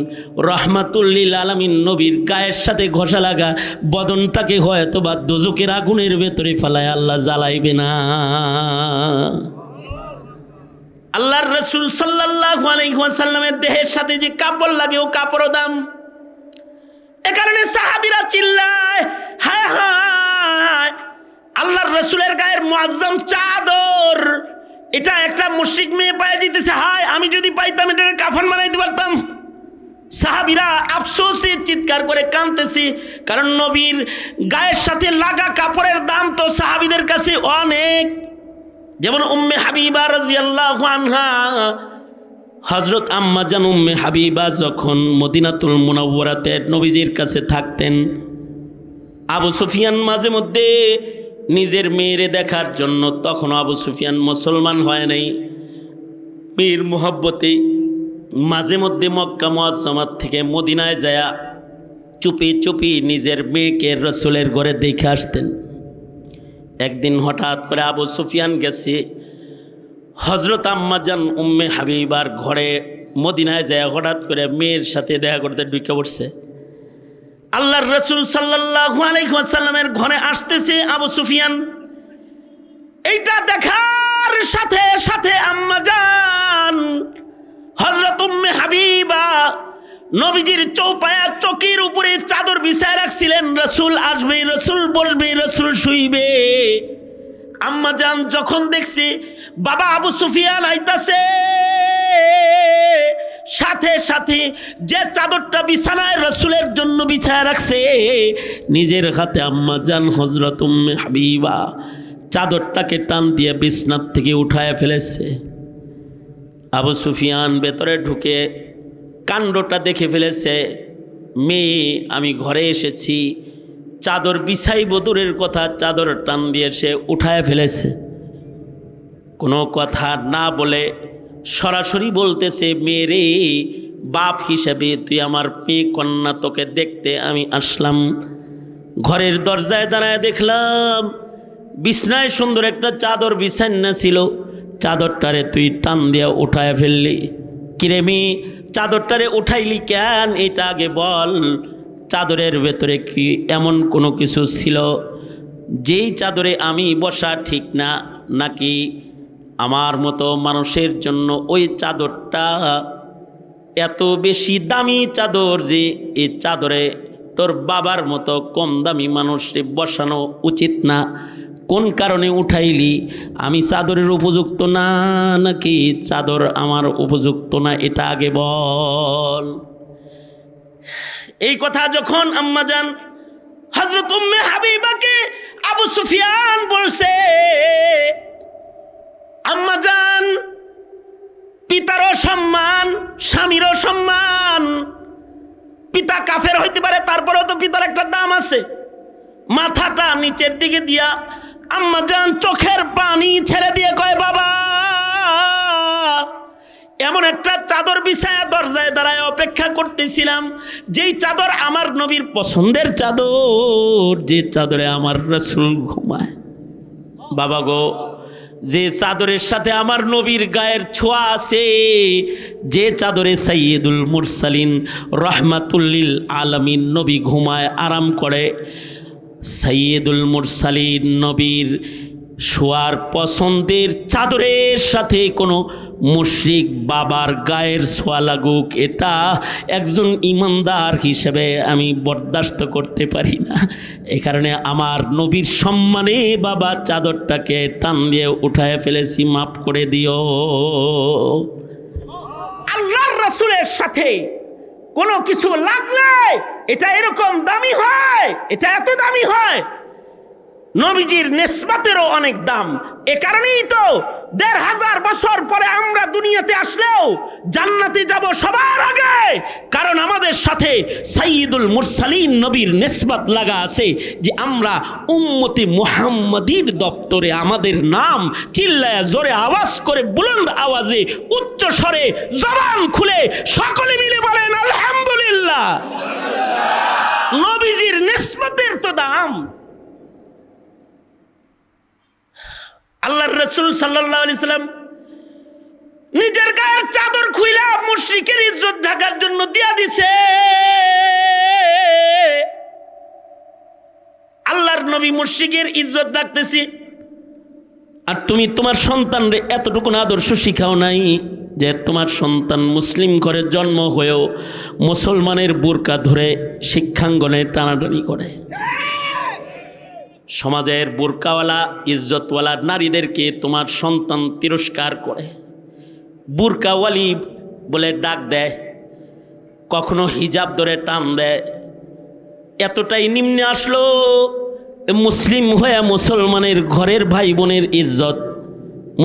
রহমাতুল লিল আলামিন নবীর গায়ের সাথে ঘষা লাগা বদনটাকে হয়তো বা দোজকের আগুনের ভেতরে ফেলায় আল্লাহ জ্বালাইবে না। আল্লাহর রাসূল সাল্লাল্লাহু আলাইহি ওয়াসাল্লামের দেহের সাথে যে কাপড় লাগে, ও কাপড়ও দাম। এ কারণে সাহাবীরা চিল্লায়, হায় হায়, আল্লাহর রাসূলের গায়ের মুআজ্জাম চাদর এটা একটা মুশরিক মেয়ে পায়ে যেতেছে, হায় আমি যদি পাইতাম এটা কাফন বানাইতে পারতাম। সাহাবীরা আফসোসে চিৎকার করে কাঁদতেছে, কারণ নবীর গায়ের সাথে লাগা কাপড়ের দাম তো সাহাবীদের কাছে অনেক। যেমন উম্মে হাবিবা রাদিয়াল্লাহু আনহা, হযরত আম্মা জান উম্মে হাবিবা যখন মদিনাতুল মুনাওয়ারাতে নবীজির কাছে থাকতেন, আবু সুফিয়ান মাঝে মধ্যে নিজের মেয়েরে দেখার জন্য, তখন আবু সুফিয়ান মুসলমান হয় নাই, মেয়ের মোহব্বতে মাঝে মধ্যে মক্কা মুআজ্জামাত থেকে মদিনায় যায়া চুপি চুপি নিজের মেয়েকে রাসূলের ঘরে দেখে আসতেন। একদিন হঠাৎ করে আবু সুফিয়ান গেছে হযরত আম্মা জান উম্মে হাবিবার ঘরে, মদিনায় যায় হঠাৎ করে মেয়ের সাথে দেখা করতে ঢুকে পড়ছে। আল্লাহর রাসূল সাল্লাল্লাহু আলাইহি ওয়াসাল্লামের ঘরে আসতেছে আবু সুফিয়ান। এইটা দেখার সাথে সাথে আম্মা জান হযরত উম্মে হাবিবা নবীজির চৌপায়া চকির উপরে চাদর বিছায় রাখছিলেন। রসুল আসবে, রসুল বসবে, রসুল শুইবে। আম্মা জান যখন দেখছে বাবা আবু সুফিয়ান আইতাছে, সাথে সাথে যে চাদরটা বিছানায় রসুলের জন্য বিছায় রাখছে, নিজের হাতে আম্মা জান হযরত উম্মে হাবিবা চাদরটাকে টান দিয়ে বিছনার থেকে উঠায় ফেলেছে। আবু সুফিয়ান ভেতরে ঢুকে কাণ্ডটা দেখে ফেলেছে। মেয়ে, আমি ঘরে এসেছি, চাদর বিছাইব দূরের কথা, চাদর টান দিয়ে সে উঠায় ফেলেছে। কোনো কথা না বলে সরাসরি বলতেছে, মেয়েরে, বাপ হিসেবে তুই আমার মেয়ে কন্যা, তোকে দেখতে আমি আসলাম। ঘরের দরজায় দাঁড়ায় দেখলাম বিছনায় সুন্দর একটা চাদর বিছান্না ছিল, চাদরটারে তুই টান দিয়া উঠায় ফেললি। কিরে মেয়ে, চাদরটারে উঠাইলি কেন? এটা আগে বল। চাদরের ভেতরে কি এমন কোনো কিছু ছিল যেই চাদরে আমি বসা ঠিক না, নাকি আমার মতো মানুষের জন্য ওই চাদরটা এত বেশি দামি চাদর যে এই চাদরে তোর বাবার মতো কম দামি মানুষে বসানো উচিত না? কোন কারণে উঠাইলি? আমি চাদরের উপযুক্ত না, নাকি চাদর আমার উপযুক্ত না, এটা আগে বল। এই কথা যখন আম্মাজান হযরত উম্মে হাবিবাকে আবু সুফিয়ান বলছে, আম্মাজান, পিতারও সম্মান, স্বামীরও সম্মান। পিতা কাফের হইতে পারে, তারপরেও তো পিতার একটা দাম আছে। মাথাটা নিচের দিকে দিয়া আম্মাজান চোখের পানি ছেড়ে দিয়ে কয়, বাবা, এমন একটা চাদর বিছায়া দরজায় দাঁড়ায় অপেক্ষা করতেছিলাম, যেই চাদর আমার নবীর পছন্দের চাদর, যে চাদরে আমার রাসূল ঘুমায়। বাবা গো, যে চাদরের সাথে আমার নবীর গায়ের ছোঁয়া আছে, যে চাদরে সাইয়্যিদুল মুরসালিন রাহমাতুল লিল আলামিন নবী ঘুমায়, আরাম করে, সাইয়্যিদুল মুরসালিন নবীর শোয়ার পছন্দের চাদরের সাথে কোনো মুশরিক বাবার গায়ের ছোঁয়া লাগুক, এটা একজন ইমানদার হিসেবে আমি বরদাস্ত করতে পারি না। এই কারণে আমার নবীর সম্মানে বাবা চাদরটাকে টান দিয়ে উঠায় ফেলেছি, মাফ করে দিও। আল্লাহর রাসূলের সাথে কোনো কিছু লাগলে এটা এরকম দামি হয়, এটা এত দামি হয়। নবীজির নিসবতেরও অনেক দাম। এ কারণেই তো ১৫০০ বছর পরে আমরা দুনিয়াতে আসলেও জান্নাতে যাব সবার আগে, কারণ আমাদের সাথে সাইয়্যিদুল মুরসালিন নবীর নিসবত লাগা আছে, যে আমরা উম্মতি মুহাম্মাদির দপ্তরে আমাদের নাম চিল্লায়া জোরে আওয়াজ করে বুলন্দ আওয়াজে উচ্চ স্বরে জবান খুলে সকলে মিলে বলেন আলহামদুলিল্লাহ। নবীজির নিসবতের তো দাম। আল্লাহর রাসূল সাল্লাল্লাহু আলাইহি সাল্লাম নিজের গায়ের চাদর খুইলা মুশরিকের ইজ্জত ঢাকার জন্য দিয়া দিছে। আল্লাহর নবী মুশরিকের ইজ্জত রাখতেছি, আর তুমি তোমার সন্তানরে এতটুকু আদর্শ শিখাও নাই যে তোমার সন্তান মুসলিম ঘরে জন্ম হয়েও মুসলমানের বুরকা ধরে শিক্ষাঙ্গনে টানাটানি করে। সমাজের বুরকাওয়ালা ইজ্জতওয়ালা নারীদেরকে তোমার সন্তান তিরস্কার করে, বুরকাওয়ালি বলে ডাক দেয়, কখনো হিজাব ধরে টান দেয়। এতটাই নিম্নে আসলো, মুসলিম হয়ে মুসলমানের ঘরের ভাই বোনের ইজ্জত,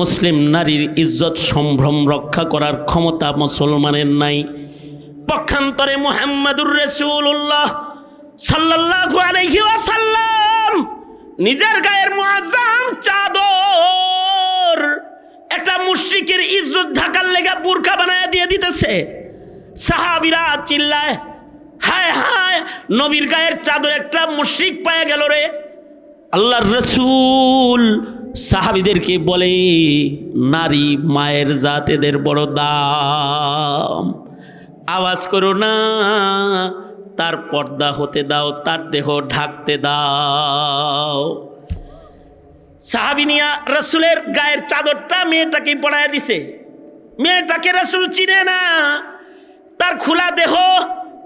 মুসলিম নারীর ইজ্জত সম্ভ্রম রক্ষা করার ক্ষমতা মুসলমানের নাই। পক্ষান্তরে মুহাম্মাদুর রাসূলুল্লাহ সাল্লাল্লাহু আলাইহি ওয়াসাল্লাম নিজের গায়ের মুআজ্জাম চাদর একটা মুশরিকের ইজ্জত ঢাকার লেগে বুরকা বানায় দিয়ে দিতেছে। সাহাবীরা চিল্লায়, হায় হায়, নবীর গায়ের চাদর একটা মুশরিক পায়ে গেল রে। আল্লাহর রাসূল সাহাবীদেরকে বলে, নারী মায়ের জাত, এদের বড় দাম, আওয়াজ করো না, তার পর্দা হতে দাও, তার দেহ ঢাকতে দাও। সাহাবিনিয়া রাসূলের গায়ের চাদরটা মেয়েটাকে পড়ায় দিছে। মেয়েটাকে রাসূল চিনে না, তার খোলা দেহ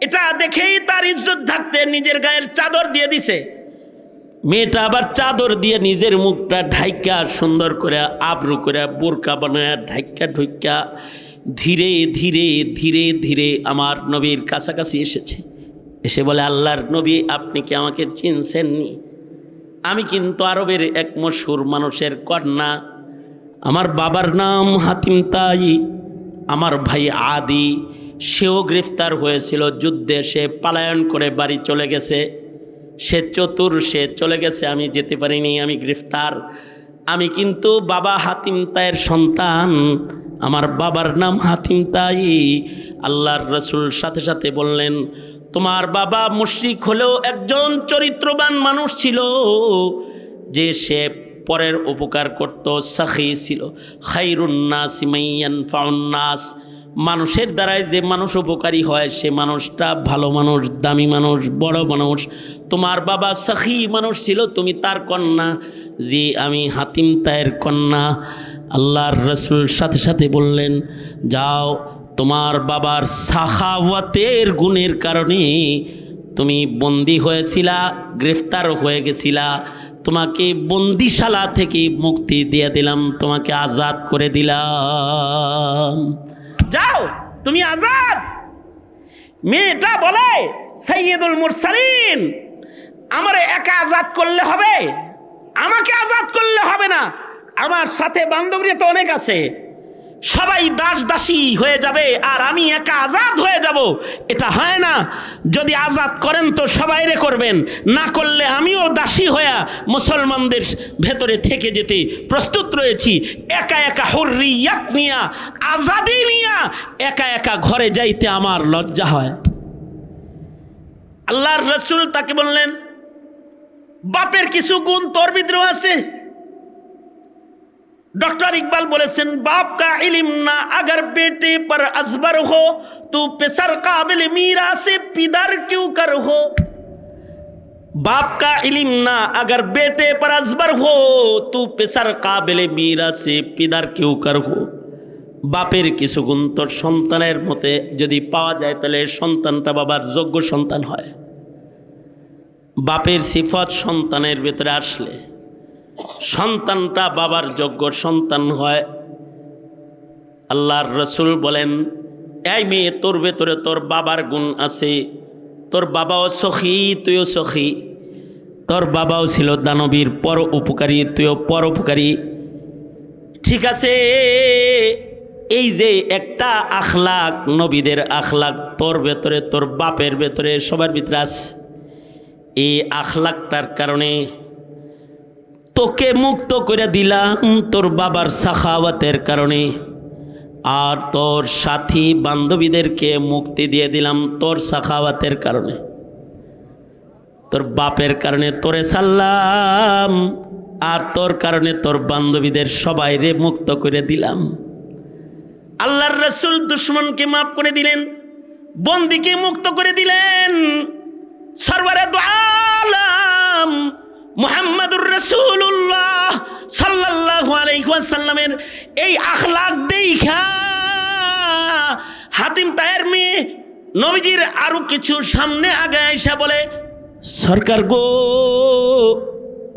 এটা দেখেই তার ইজ্জত থাকতে নিজের গায়ের চাদর দিয়ে দিছে। মেয়েটা আবার চাদর দিয়ে নিজের মুখটা ঢাইকা সুন্দর করে আবরু করে বোরকা বানায় ঢাইকা ঢুইকা ধীরে ধীরে ধীরে ধীরে আমার নবীর কাছাকাছি এসেছে। এসে বলে, আল্লাহর নবী, আপনি কি আমাকে চিনছেননি? আমি কিন্তু আরবের এক মশহুর মানুষের কন্যা। আমার বাবার নাম হাতিম তাই, আমার ভাই আদি, সেও গ্রেফতার হয়েছিল যুদ্ধে, সে পলায়ন করে বাড়ি চলে গেছে। সে চতুর, সে চলে গেছে, আমি যেতে পারিনি, আমি গ্রেফতার। আমি কিন্তু বাবা হাতিম তাইয়ের সন্তান, আমার বাবার নাম হাতিম তাই। আল্লাহর রসুল সাথে সাথে বললেন, তোমার বাবা মুশরিক হলেও একজন চরিত্রবান মানুষ ছিল, যে সে পরের উপকার করত, সাখী ছিল। খায়রুন নাস মান ইয়ানফাউন নাস, মানুষের দ্বারায় যে মানুষ উপকারী হয় সে মানুষটা ভালো মানুষ, দামি মানুষ, বড় মানুষ। তোমার বাবা সাখী মানুষ ছিল, তুমি তার কন্যা। যে আমি হাতিম তাইয়ের কন্যা। আল্লাহর রসুল সাথে সাথে বললেন, যাও, তোমার বাবার সাখাওয়াতের গুণের কারণে তুমি বন্দী হয়েছিলা, গ্রেফতার হয়ে গেছিলা, তোমাকে বন্দিশালা থেকে মুক্তি দিয়ে দিলাম, তোমাকে আজাদ করে দিলাম, যাও তুমি আজাদ। মেয়েটা বলে, সাইয়্যিদুল মুরসালিন, আমারে একা আজাদ করলে হবে? আমাকে আজাদ করলে হবে না, আমার সাথে বান্ধবীরা তো অনেক আছে, সবাই দাস দাসী হয়ে যাবে আর আমি একা আজাদ হয়ে যাব। এটা হয় না। যদি আজাদ করেন তো সবাইরে করবেন, না করলে আমিও দাসী হয়ে মুসলমানদের ভেতরে থেকে যেতে প্রস্তুত রয়েছি। একা একা হুররিয়াত নিয়া, আজাদি নিয়া একা একা ঘরে যাইতে আমার লজ্জা হয়। আল্লাহর রসুল তাকে বললেন, বাপের কিছু গুণ তোর ভিতরে আছে। डॉक्टर इकबाल बोले सन, बाप का इल्म ना अगर बेटे पर अजबर हो तो पेसर काबिल मीरा से पिदर क्यों कर हो। बाप का इल्म ना अगर बेटे पर अजबर हो तो पेसर काबिल मीरा से पिदर क्यों कर हो। বাপের কিছু গুণ তোর সন্তানের মতে যদি পাওয়া যায় তাহলে সন্তানটা বাবার যোগ্য সন্তান হয়। বাপের সিফত সন্তানের ভিতরে আসলে সন্তানটা বাবার যোগ্য সন্তান হয়। আল্লাহর রসুল বলেন, এই মেয়ে, তোর ভেতরে তোর বাবার গুণ আছে। তোর বাবাও সখী, তুইও সখী। তোর বাবাও ছিল দানবীর পর উপকারী, তুইও পর উপকারী। ঠিক আছে, এই যে একটা আখলাক, নবীদের আখলাক তোর ভেতরে, তোর বাপের ভেতরে, সবার ভিতরে আছে। এই আখলাকটার কারণে তোকে মুক্ত করে দিলাম তোর বাবার সাখাওয়াতের কারণে, আর তোর সাথী বান্ধবীদেরকে মুক্তি দিয়ে দিলাম তোর সাখাওয়াতের কারণে। তোর বাপের কারণে তোরে সাল্লাম, আর তোর কারণে তোর বান্ধবীদের সবাইরে মুক্ত করে দিলাম। আল্লাহর রসুল দুশ্মনকে মাফ করে দিলেন, বন্দীকে মুক্ত করে দিলেন। সরওয়ারে দু আলম মুহাম্মাদুর রাসূলুল্লাহ সাল্লাল্লাহু আলাইহি ওয়াসাল্লামের এই আখলাক দেখা হাতিম তায়ের মেয়ে নবীজির আরো কিছু সামনে আগে আইসা বলে, সরকার গো,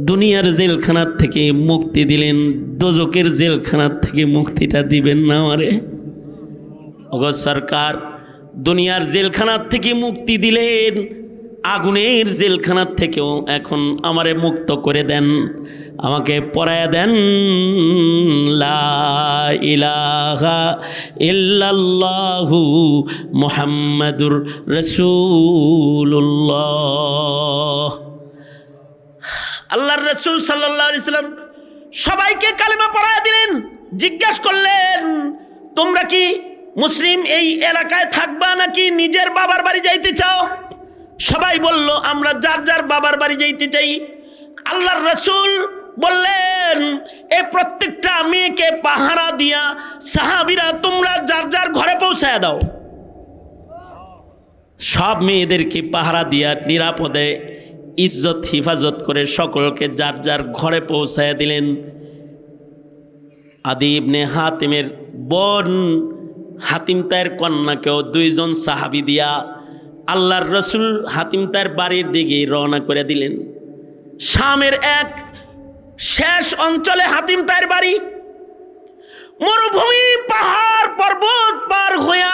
দুনিয়ার জেলখানার থেকে মুক্তি দিলেন, দোজকের জেলখানার থেকে মুক্তিটা দিবেন না আমারে? ওগো সরকার, দুনিয়ার জেলখানার থেকে মুক্তি দিলেন, আগুনের জেলখানার থেকেও এখন আমারে মুক্ত করে দেন, আমাকে পরায়া দেন লা ইলাহা ইল্লাল্লাহু মুহাম্মাদুর রাসূলুল্লাহ। আল্লাহর রাসূল সাল্লাল্লাহু আলাইহি সাল্লাম সবাইকে কালেমা পড়ায়া দিলেন। জিজ্ঞাসা করলেন, তোমরা কি মুসলিম এই এলাকায় থাকবা নাকি নিজের বাবার বাড়ি যাইতে চাও? সবাই বলল, আমরা যার যার বাবার বাড়ি যাইতে চাই। আল্লাহর রাসূল বললেন, এই প্রত্যেকটা মেয়েকে পাহারা দিয়া সাহাবীরা তোমরা যার যার ঘরে পৌঁছায় দাও। সব মেয়েদেরকে পাহারা দিয়া নিরাপদে ইজ্জত হিফাজত করে সকলকে যার যার ঘরে পৌঁছায় দিলেন। আদি ইবনে হাতিমের বোন হাতিম তায়ের কন্যাকেও দুইজন সাহাবী দিয়া আল্লাহর রসুল হাতিম তার বাড়ির দিকে রওনা করে দিলেন। শামের এক শেষ অঞ্চলে হাতিম তার বাড়ি। মরুভূমি, পাহাড় পর্বত পার হইয়া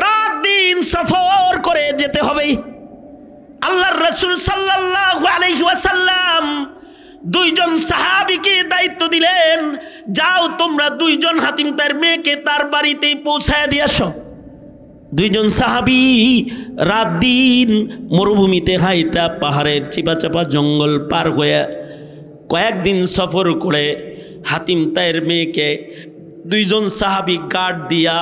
রাত দিন সফর করে যেতে হবে। আল্লাহর রাসূল সাল্লাল্লাহু আলাইহি ওয়াসাল্লাম দুইজন সাহাবীকে দায়িত্ব দিলেন, যাও তোমরা দুইজন হাতিম তার মেয়েকে তার বাড়িতে পৌঁছায় দিয়ে আসো। দুইজন সাহাবী রাত দিন মরুভূমিতে হাইটা পাহাড়ের চিপাচাপা জঙ্গল পার হয়ে কয়েকদিন সফর করে হাতিম তার মেয়েকে দুইজন সাহাবী গার্ড দিয়া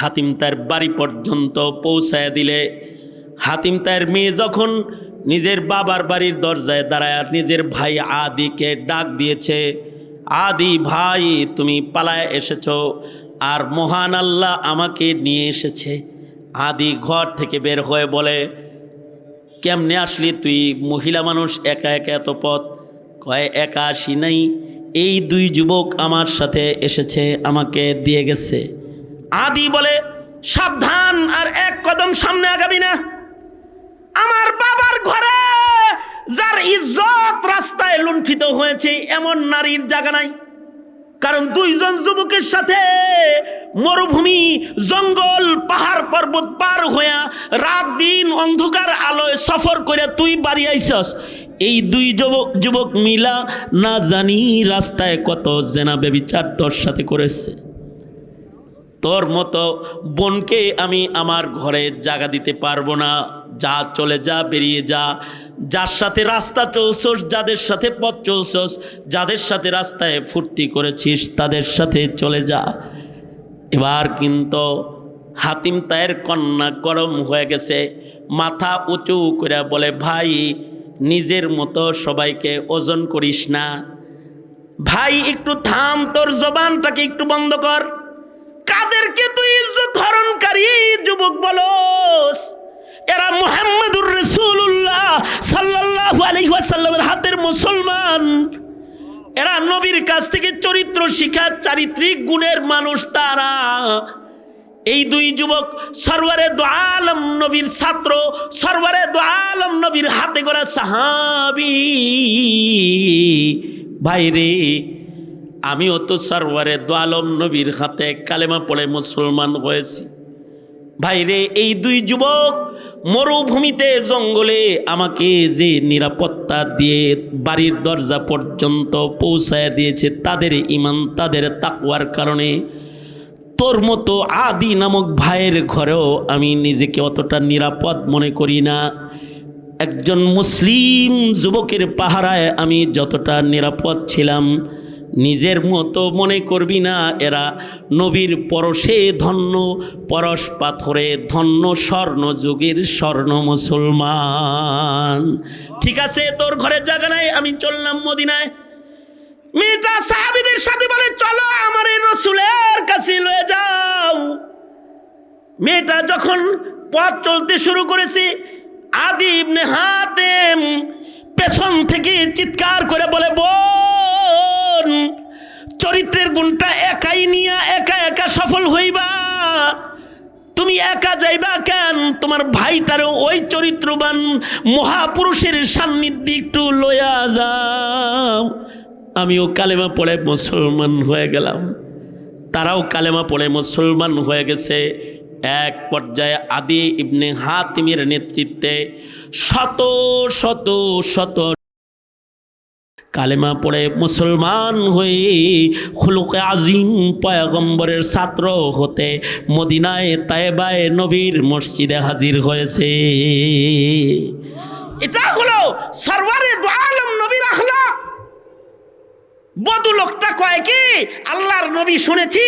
হাতিম তার বাড়ি পর্যন্ত পৌঁছায় দিলে, হাতিম তার মেয়ে যখন নিজের বাবার বাড়ির দরজায় দাঁড়ায় নিজের ভাই আদিকে ডাক দিয়েছে, আদি ভাই তুমি পালায় এসেছো আর মহান আল্লাহ আমাকে নিয়ে এসেছে। আদি ঘর থেকে বের হয়ে বলে, কেমনে আসলি তুই? মহিলা মানুষ একা একা এত পথ? কয় একা আসি নাই, এই দুই যুবক আমার সাথে এসেছে, আমাকে দিয়ে গেছে। আদি বলে, সাবধান, আর এক কদম সামনে আগাবি না। আমার বাবার ঘরে যার ইজ্জত রাস্তায় লুণ্ঠিত হয়েছে এমন নারীর জায়গা নাই। কারণ দুইজন যুবকের সাথে মরুভূমি, জঙ্গল, পাহাড় পর্বত পার হইয়া রাত দিন অন্ধকার আলোয় সফর করে তুই বাড়ি আইসস। এই দুই যুবক মিলা না জানি রাস্তায় কত জেনা ব্যভিচার তোর সাথে করেছে। তোর মতো বোনকে আমি আমার ঘরে জায়গা দিতে পারবো না। যা, চলে যা, বেরিয়ে যা। যার সাথে রাস্তা চলছস, যাদের সাথে পথ চলছস, যাদের সাথে রাস্তায় ফুর্তি করেছিস, তাদের সাথে চলে যা। এবার কিন্তু হাতিম তায়ের কন্যা গরম হয়ে গেছে, মাথা উঁচু করে বলে, ভাই নিজের মতো সবাইকে ওজন করিস না। ভাই একটু থাম, তোর জবানটাকে একটু বন্ধ কর। কাদেরকে তুই ইজ্জত হরণকারী যুবক বলস? এরা মুহাম্মদুর রাসূলুল্লাহ সাল্লাল্লাহু আলাইহি ওয়াসাল্লামের হাতের মুসলমান। এরা নবীর কাছ থেকে চরিত্র শিক্ষা, চারিত্রিক গুণের মানুষ তারা। এই দুই যুবক সরওয়ারে দু আলম নবীর ছাত্র, সরওয়ারে দু আলম নবীর হাতে গড়া সাহাবী। ভাইরে, আমিও তো সরওয়ারে দু আলম নবীর হাতে কালেমা পড়ে মুসলমান হয়েছি। ভাইরে, এই দুই যুবক মরুভূমিতে জঙ্গলে আমাকে যে নিরাপত্তা দিয়ে বাড়ির দরজা পর্যন্ত পৌঁছায় দিয়েছে, তাদের ঈমান, তাদের তাকওয়ার কারণে তোর মতো আদি নামক ভাইয়ের ঘরেও আমি নিজেকে অতটা নিরাপদ মনে করি না। একজন মুসলিম যুবকের পাহারায় আমি যতটা নিরাপদ ছিলাম, নিজের মতো মনে করবি না। এরা নবীর পরশে ধন্য, পরশ পাথরে ধন্য, স্বর্ণ যুগের স্বর্ণ মুসলমান। ঠিক আছে, তোর ঘরে জায়গা নাই, আমি চললাম মদিনায়। মেয়েটা সাহাবীদের সাথে বলে, চলো আমার এই রাসূলের কাছে লয়ে যাও। মেয়েটা যখন পথ চলতে শুরু করেছে, আদি ইবনে হাতেম পেছন থেকে চিৎকার করে বলে, বোন চরিত্রের গুণটা একাই নিয়া একা একা সফল হইবা? তুমি একা যাইবা কেন? তোমার ভাইটারও ওই চরিত্রবান মহাপুরুষের সান্নিধ্যে একটু লইয়া যাও। আমিও কালেমা পড়ে মুসলমান হয়ে গেলাম, তারাও কালেমা পড়ে মুসলমান হয়ে গেছে। এক পর্যায়ে আদি ইবনে হাতিমের নেতৃত্বে শত শত শত কালেমা পড়ে মুসলমান হয়ে খুলুকে আজিম পয়গম্বরের ছাত্র হতে মদিনায় তায়েবায় নবীর মসজিদে হাজির হয়েছে। এটা হলো সরওয়ারে দু আলম নবীর আখলাক। বদু লোকটা কয় কি, আল্লাহর নবী শুনেছি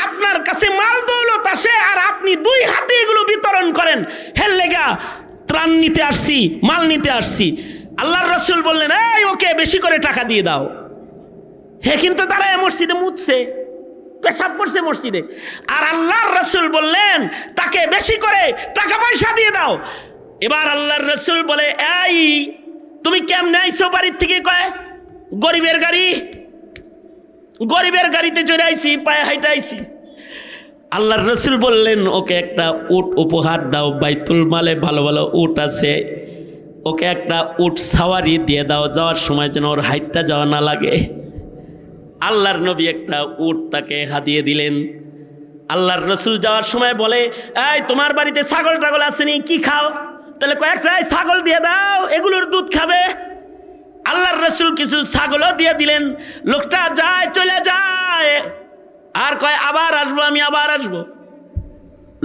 আপনার কাছে মাল দৌলত আসে আর আপনি দুই হাতে এগুলো বিতরণ করেন, হের লেগা ত্রাণ নিতে আসছি, মাল নিতে আসছি। আল্লাহর রাসূল বললেন, এই ওকে বেশি করে টাকা দিয়ে দাও। হে কিন্তু তারা মসজিদে মুতছে, পেশাব করছে মসজিদে, আর আল্লাহর রাসূল বললেন তাকে বেশি করে টাকা পয়সা দিয়ে দাও। এবার আল্লাহর রাসূল বলে, এই তুমি কেমনে আইছো বাড়ির থেকে? কয় গরিবের গাড়ি, গরিবের গাড়িতে চড়ে আইছি, পায়ে হাইটা আইছি। আল্লাহর রসুল বললেন, ওকে একটা উট উপহার দাও, বাইতুল মালে ভালো ভালো উট আছে, ওকে একটা উট সাওয়ারি দিয়ে দাও, যাওয়ার সময় যেন ওর হাইটটা যাওয়া না লাগে। আল্লাহর নবী একটা উট তাকে হাদিয়ে দিলেন। আল্লাহর রসুল যাওয়ার সময় বলে, এই তোমার বাড়িতে ছাগল টাগল আসেনি, কি খাও? তাহলে কয়েকটা ছাগল দিয়ে দাও, এগুলোর দুধ খাবে। আল্লাহর রসুল কিছু ছাগলও দিয়ে দিলেন। লোকটা যায়, চলে যায়, আর কয় আবার আসবো, আমি আবার আসবো।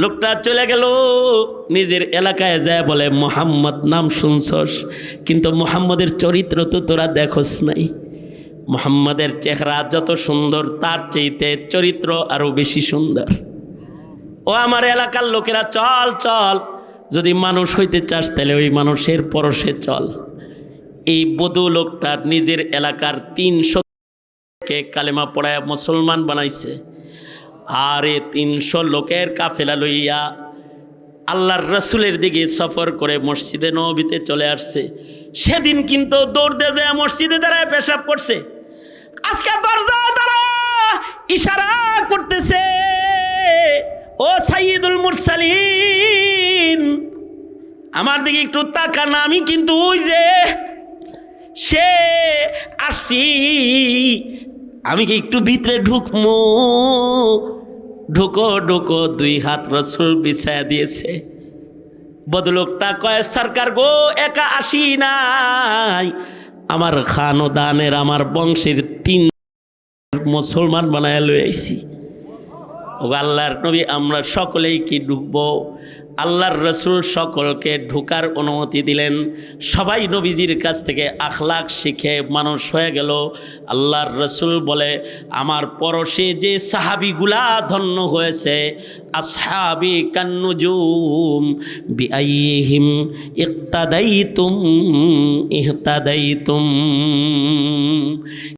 লোকটা চলে গেল, নিজের এলাকায় যায় বলে, মোহাম্মদ নাম শুনছস, কিন্তু মোহাম্মদের চরিত্র তো তোরা দেখোস নাই। মোহাম্মদের চেহারা যত সুন্দর, তার চাইতে চরিত্র আরো বেশি সুন্দর। ও আমার এলাকার লোকেরা, চল চল, যদি মানুষ হইতে চাস তাহলে ওই মানুষের পরশে চল। এই বধূ লোকটা নিজের এলাকার 300কে কালেমা পড়ায় মুসলমান বানাইছে। আর এই 300 লোকের কাফেলা লইয়া আল্লাহর রসুলের দিকে সফর করে মসজিদে নববীতে চলে আসছে। সেদিন কিন্তু দৌড় দিয়ে যায় মসজিদে দাঁড়ায় পেশাব করছে। আজকে দরজা দ্বারা ইশারা করতেছে, ও সাইয়্যিদুল মুরসালিন, আমার দিকে একটু তাকান, আমি কিন্তু ওই যে সে আসছি, আমি কি একটু ভিতরে ঢুকমু? ঢুকো ঢুকো। 2 হাত রসুল বিছায়া দিয়েছে। বদলোকটা কয়, সরকার গো, একা আসি নাই, আমার খানদানের, আমার বংশের 3 মুসলমান বানায় লই আইছি। ও আল্লাহর নবী, আমরা সকলেই কি ঢুকবো? আল্লাহর রসুল সকলকে ঢুকার অনুমতি দিলেন। সবাই নবীজির কাছ থেকে আখলাক শিখে মানুষ হয়ে গেল। আল্লাহর রসুল বলে, আমার পরশে যে সাহাবিগুলা ধন্য হয়েছে, আসহাবি কান্নুজুম বিআইহিম ইক্তাদাইতুম ইহতাদাইতুম।